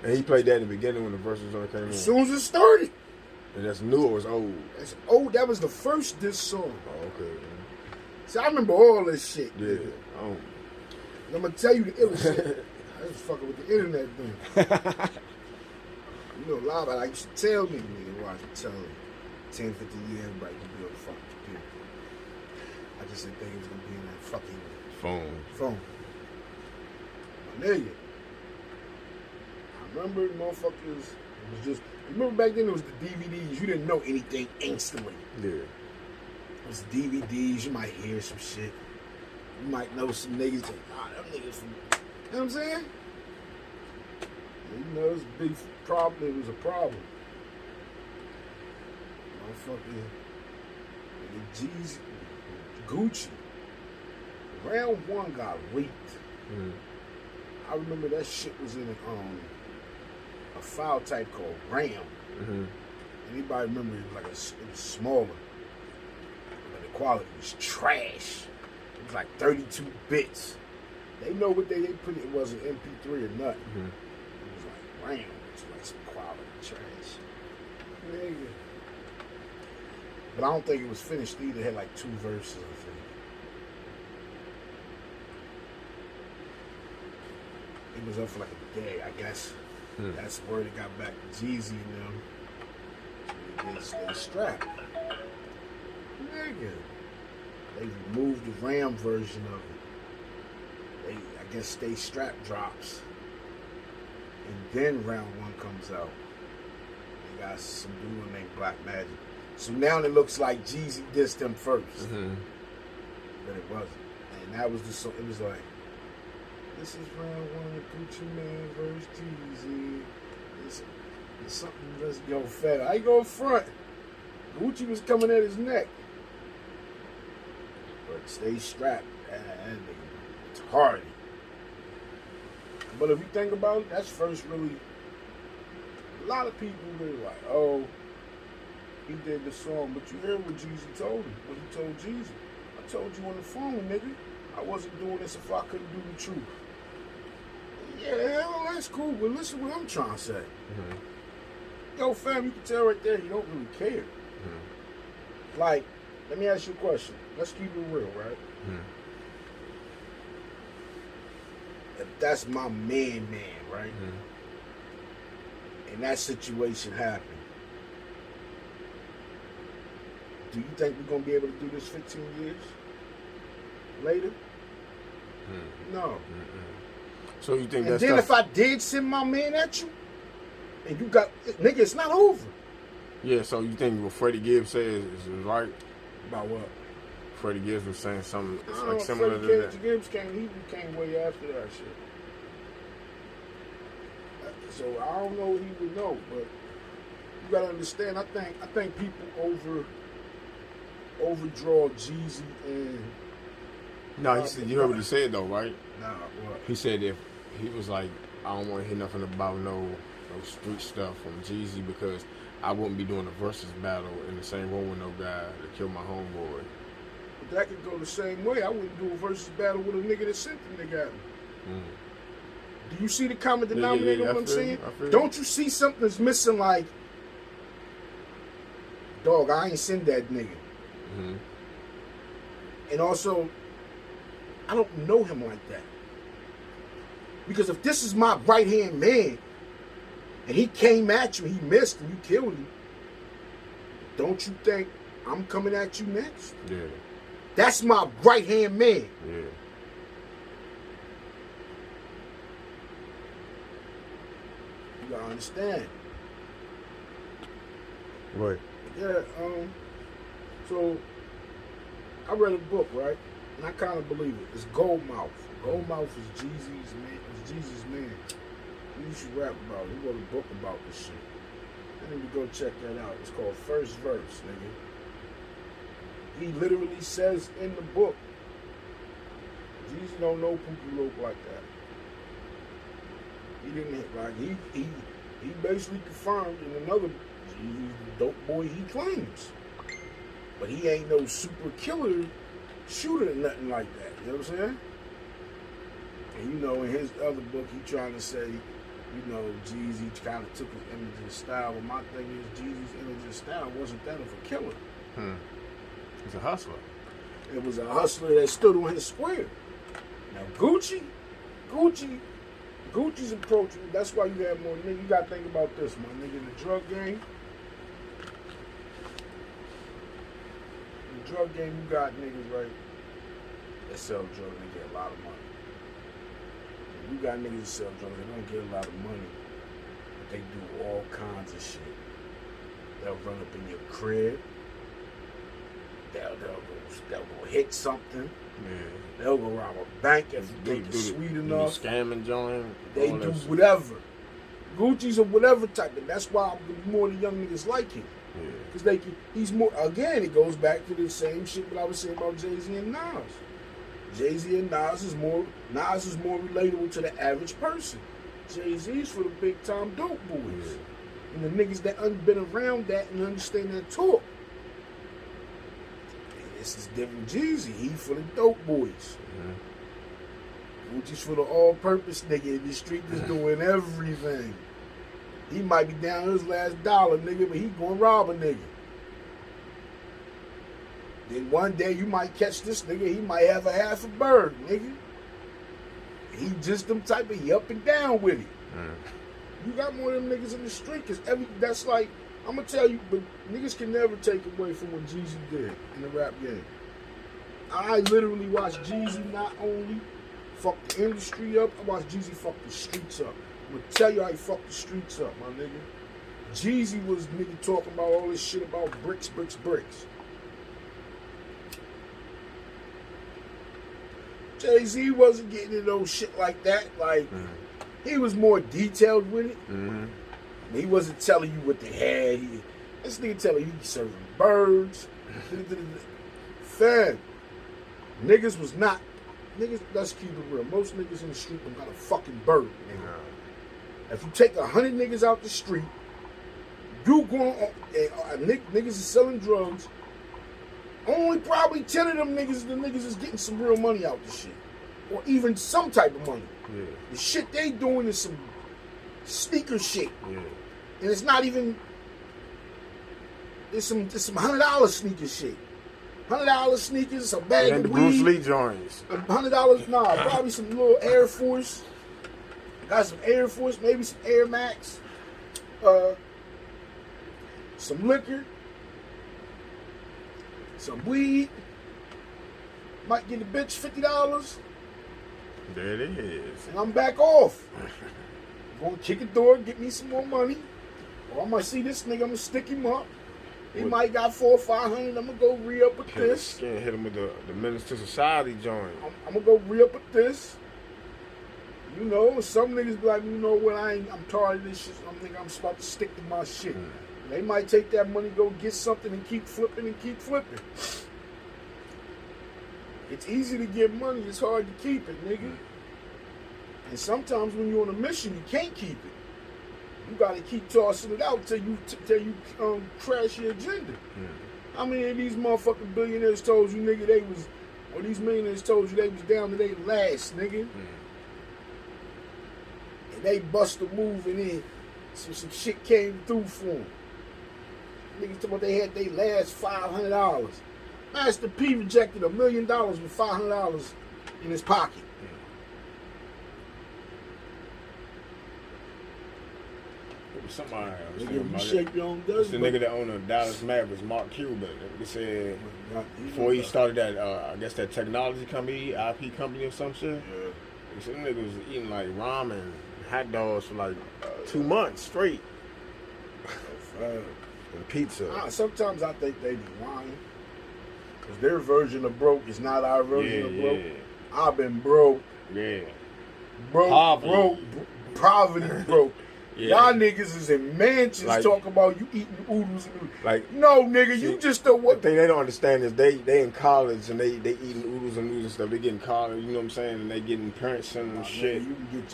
And he played that in the beginning when the verses came in. As soon as it started. And that's new or it's old? That's old. That was the first diss song. Oh, okay. See, I remember all this shit. Yeah. I'm gonna tell you the illest shit. I was fucking with the internet thing. You know, a lot of it, I used to tell me, nigga, watch me tell you. 10, 50 years, everybody can be on the fucking computer. I just didn't think it was gonna be in that fucking phone. My nigga. I remember motherfuckers, it was just, remember back then it was the DVDs, you didn't know anything instantly. Yeah. It was DVDs, you might hear some shit. You might know some niggas that, them niggas from, you know what I'm saying? You know, it was a big problem, it was a problem. Motherfucking G's, Gucci. Round one got leaked. Mm. I remember that shit was in a file type called RAM. Mm-hmm. Anybody remember it was like it was smaller. But the quality was trash. It was like 32 bits. They know what they put it was an MP3 or nothing. Mm-hmm. It was like RAM. It was like some quality trash. Nigga. But I don't think it was finished either. It had like 2 verses, I think. It was up for like a day, I guess. That's where it got back to Jeezy and them. They stay strapped. Nigga. They removed the RAM version of it. They, I guess, Stay Strapped drops. And then round one comes out. They got some dude named Black Magic. So now it looks like Jeezy dissed him first. Mm-hmm. But it wasn't. And that was the song. It was like, this is round one, Gucci Man versus Jeezy. It's something that's go fat. I go front. Gucci was coming at his neck. But Stay Strapped. And it's hard. But if you think about it, that's first really. A lot of people were like, oh, he did the song, but you heard what Jeezy told him. What he told Jeezy. I told you on the phone, nigga. I wasn't doing this if I couldn't do the truth. Yeah, well, that's cool, but listen what I'm trying to say. Mm-hmm. Yo, fam, you can tell right there you don't really care. Mm-hmm. Like, let me ask you a question. Let's keep it real, right? Mm-hmm. If that's my man, right? Mm-hmm. And that situation happened, do you think we're going to be able to do this 15 years later? Mm-hmm. No. Mm-hmm. So you think And that's then if I did send my man at you, and you got, nigga, it's not over. Yeah, so you think what Freddie Gibbs says is right? About what? Freddie Gibbs was saying something I don't like know, similar Freddie to that. Gibbs came way after that shit. So I don't know what he would know, but you gotta understand. I think people overdraw Jeezy and. No, he said, you heard what he said though, right? Nah, what? He said if he was like, I don't want to hear nothing about no street stuff from Jeezy because I wouldn't be doing a versus battle in the same room with no guy that killed my homeboy. But that could go the same way. I wouldn't do a versus battle with a nigga that sent the nigga at me. Do you see the common denominator? What I'm saying? Don't you see something that's missing? Like, dog, I ain't send that nigga. Mm-hmm. And also, I don't know him like that. Because if this is my right hand man, and he came at you, he missed, and you killed him, don't you think I'm coming at you next? Yeah. That's my right hand man. Yeah. You gotta understand. Right. Yeah, so I read a book, right? And I kind of believe it. It's Goldmouth. Goldmouth is Jeezy's man. Was Jeezy's man. He should rap about it. He wrote a book about this shit. I need to go check that out. It's called First Verse, nigga. He literally says in the book, Jeezy don't know Pookie Loke like that. He didn't like he basically confirmed in another Jeezy dope boy he claims. But he ain't no super killer shooter or nothing like that. You know what I'm saying? And you know, in his other book, he trying to say, you know, Jeezy kind of took his image and style. But my thing is, Jeezy's image and style wasn't that of a killer. He's a hustler. It was a hustler that stood on his square. Now Gucci's approach. That's why you have more niggas. You gotta think about this, my nigga. In the drug game, you got niggas right that sell drugs and get a lot of money. You got niggas that sell drugs, they don't get a lot of money, but they do all kinds of shit. They'll run up in your crib. They'll go hit something. Yeah. They'll go rob a bank if they get sweet enough. Scamming joint. They do whatever. Gucci's or whatever type, and that's why more of the young niggas like him. Because he's more. Again, it goes back to the same shit that I was saying about Jay-Z and Nas. Jay-Z and Nas is more relatable to the average person. Jay-Z's for the big time dope boys. And the niggas that been around that and understand that talk. And this is different Jeezy. He for the dope boys. Gucci's for the all-purpose nigga in the street that's doing everything. He might be down his last dollar, nigga, but he gonna rob a nigga. Then one day you might catch this nigga, he might have a half a bird, nigga. He just them type of, he up and down with it. You got more of them niggas in the street, cause that's like, I'm gonna tell you, but niggas can never take away from what Jeezy did in the rap game. I literally watched Jeezy not only fuck the industry up, I watched Jeezy fuck the streets up. I'm gonna tell you how he fucked the streets up, my nigga. Jeezy was nigga talking about all this shit about bricks. Jay-Z wasn't getting into no shit like that. Like, he was more detailed with it. He wasn't telling you what they had. This nigga telling you he serving birds. Fam, niggas was not. Niggas, let's keep it real. Most niggas in the street were not a fucking bird, nigga. If you take 100 niggas out the street, you going niggas is selling drugs. Only probably 10 of them niggas, the niggas is getting some real money out this shit. Or even some type of money. The shit they doing is some sneaker shit. And it's not even, it's some $100 sneaker shit. $100 sneakers, a bag of weed. Bruce Lee joints. $100, probably some little Air Force. Got some Air Force, maybe some Air Max. Some liquor. Some weed. Might get the bitch $50. There it is. And I'm back off. I'm gonna kick a door, get me some more money. Or I might see this nigga, I'm gonna stick him up. He might got 400 or 500. I'm gonna go re-up with this. Can't hit him with the Menace to Society joint. I'm gonna go re-up with this. You know, some niggas be like, you know what, I'm tired of this shit. I'm about to stick to my shit. They might take that money, go get something, and keep flipping and keep flipping. It's easy to get money, it's hard to keep it, nigga. And sometimes when you're on a mission, you can't keep it. You gotta keep tossing it out till you crash your agenda. How many of these motherfucking billionaires told you, nigga, or these millionaires told you they was down to their last, nigga? And they bust a move and then some shit came through for them. Niggas talking about they had their last $500. Master P rejected $1 million with $500 in his pocket. Somebody you shape your own it's the nigga that owned the Dallas Mavericks, Mark Cuban. He said before he started that, I guess that technology company, IP company or some shit. He said them niggas was eating like ramen, hot dogs for like 2 months straight. And pizza. Sometimes I think they be lying. Because their version of broke is not our version of broke. I've been broke Yeah. Poverty broke. Yeah. Y'all niggas is in mansions Like- talking about you eating oodles and noodles. Like, No, nigga, you just don't the what. thing they don't understand is they in college and they eating oodles and noodles and stuff. They getting college, you know what I'm saying? And they getting parents sending them shit. You can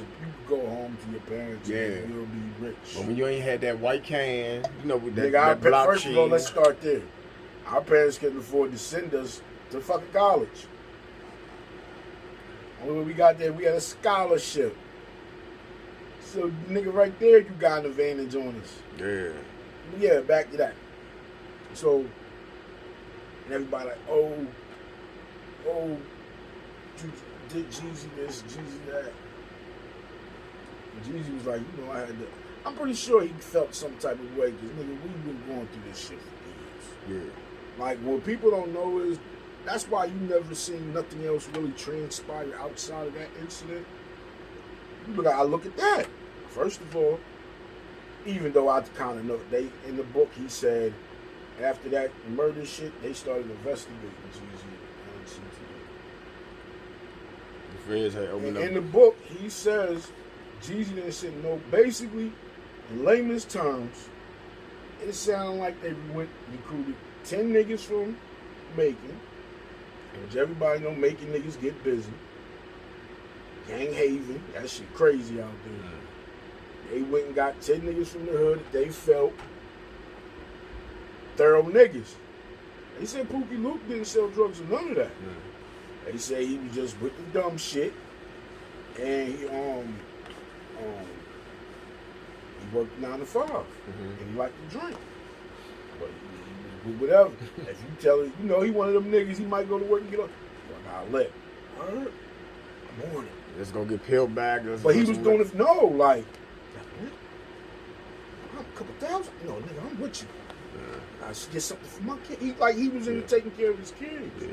go home to your parents. Yeah. And you'll be rich. But when you ain't had that white can, you know, with that, Nigga, that block first cheese. of all, let's start there. Our parents couldn't afford to send us to fucking college. When we got there, we had a scholarship. So, nigga, right there, you got an advantage on us. Yeah. Yeah, back to that. So, and everybody like, oh, did Jeezy this, Jeezy that. And Jeezy was like, you know, I had to. I'm pretty sure he felt some type of way because, nigga, we've been going through this shit for years. Yeah. Like, what people don't know is that's why you never seen nothing else really transpire outside of that incident. I look at that. First of all, even though I kind of know, in the book he said after that murder shit, they started investigating Jeezy and CTE. The feds had opened up. In the book, he says Jeezy didn't say no. Basically, in layman's terms, it sounded like they recruited 10 niggas from Macon, which everybody know Macon niggas get busy. Gang Haven, that shit crazy out there. They went and got 10 niggas from the hood that they felt thorough niggas. They said Pookie Luke didn't sell drugs or none of that. They say he was just with the dumb shit, and he worked 9 to 5, and he liked to drink. But he was whatever. If you tell him, you know, he one of them niggas, he might go to work and get up. I got lit. Heard? I'm on it. Let's go get peeled back. But he was doing it, no, like, a couple thousand. No, nigga, I'm with you. I should get something for my kid. He was in taking care of his kids. Yeah.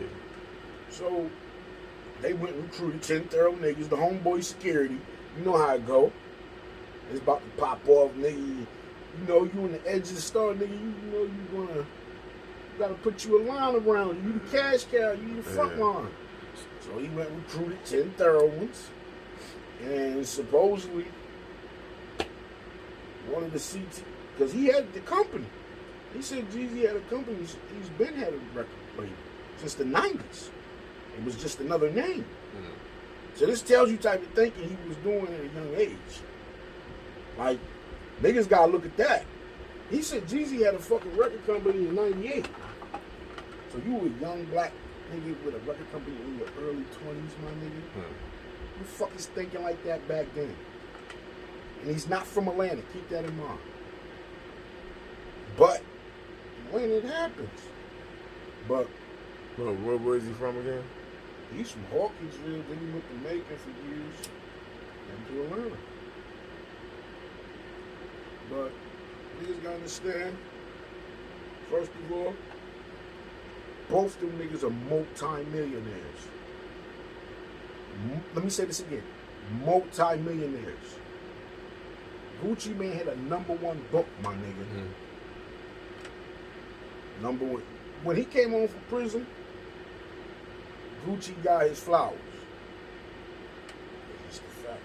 So they went and recruited 10 thorough niggas, the homeboy security. You know how it go. It's about to pop off, nigga. You know, you on the edge of the star, nigga. You know you gotta put you a line around you. You the cash cow, you the front line. So he went and recruited 10 thorough ones. And supposedly one of the CT, because he had the company. He said Jeezy had a company. He's been had a record label since the 90s. It was just another name. So this tells you type of thinking he was doing at a young age. Like, niggas gotta look at that. He said Jeezy had a fucking record company in 98. So you a young black nigga with a record company in your early 20s, my nigga? Who the fuck is thinking like that back then? And he's not from Atlanta. Keep that in mind. But when it happens. But Well, where is he from again? he's from Hawkinsville. Then he went to Macon for years. And to Atlanta. But niggas gotta understand. First of all, both them niggas are multi-millionaires. Let me say this again. Multi-millionaires. Gucci Mane had a #1 book, my nigga. #1. When he came home from prison, Gucci got his flowers. That's the fact.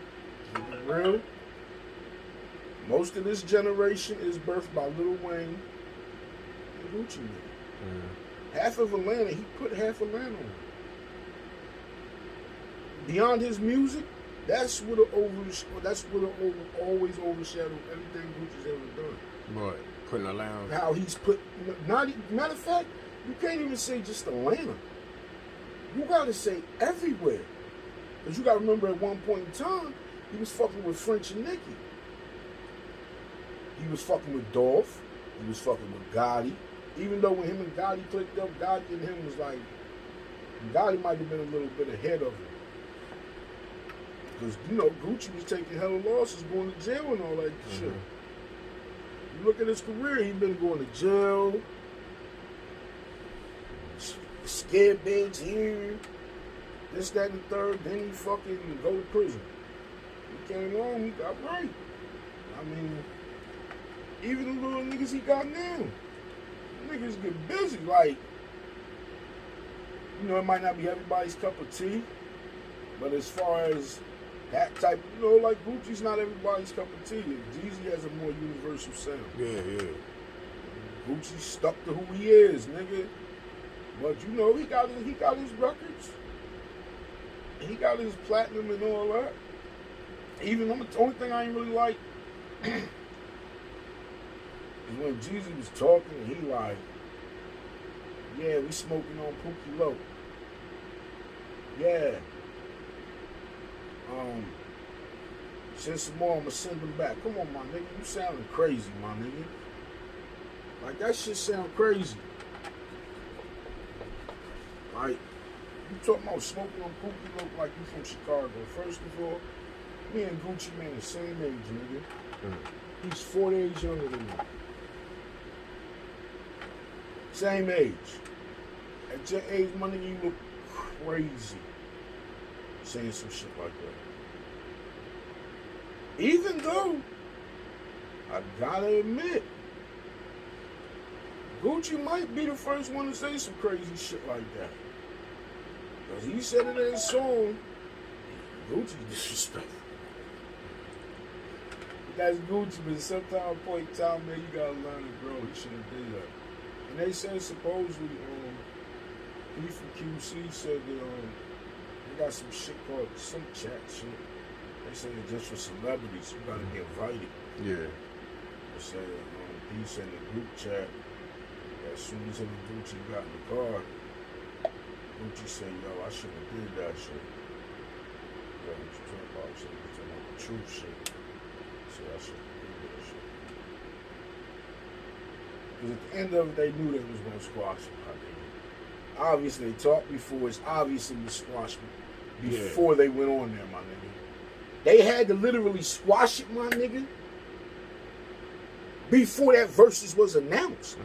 Keep it real. Most of this generation is birthed by Lil Wayne and Gucci Mane. Half of Atlanta, he put half Atlanta on. Beyond his music, that's what always overshadowed everything Gucci's ever done. What? Putting Atlanta. How he's put, matter of fact, you can't even say just Atlanta. You gotta say everywhere. Because you gotta remember at one point in time, he was fucking with French and Nicki. He was fucking with Dolph. He was fucking with Gotti. Even though when him and Gotti clicked up, Gotti and him was like, Gotti might have been a little bit ahead of him. Because, you know, Gucci was taking hella losses, going to jail and all that shit. You look at his career, he been going to jail, scared beds here, this, that, and the third, then he fucking go to prison. He came home, he got right. I mean, even the little niggas he got now, niggas get busy. Like, you know, it might not be everybody's cup of tea, But as far as that type, like Gucci's not everybody's cup of tea. Jeezy has a more universal sound. Yeah. Gucci stuck to who he is, nigga. But he got his records. He got his platinum and all that. Even the only thing I ain't really like is when Jeezy was talking and he like, yeah, we smoking on Pookie Low. Yeah. Send some more, I'ma send them back. Come on, my nigga. You sounding crazy, my nigga. Like, that shit sound crazy. Like, you talking about smoking on Pookie Low like you from Chicago. First of all, me and Gucci Man the same age, nigga. He's 4 days younger than me. Same age. At your age, my nigga, you look crazy saying some shit like that. Even though, I gotta admit, Gucci might be the first one to say some crazy shit like that. Because he said it in his song, Gucci disrespectful. That's Gucci, but sometime point in time, man, you gotta learn to grow. He shouldn't do that. And they said supposedly, he from QC said that they got some shit called some chat shit. They said it's just for celebrities. You gotta get invited. Yeah. They said he said in the group chat, as soon as him and Gucci got in the car, Gucci said, yo, I shouldn't have did that shit. What you talking about? He said, you're talking about the truth shit. So I shouldn't have did that shit. Because at the end of it, they knew they was going to squash him. Obviously, they talked before. It's obviously was squashed before they went on there, my nigga. They had to literally squash it, my nigga, before that versus was announced.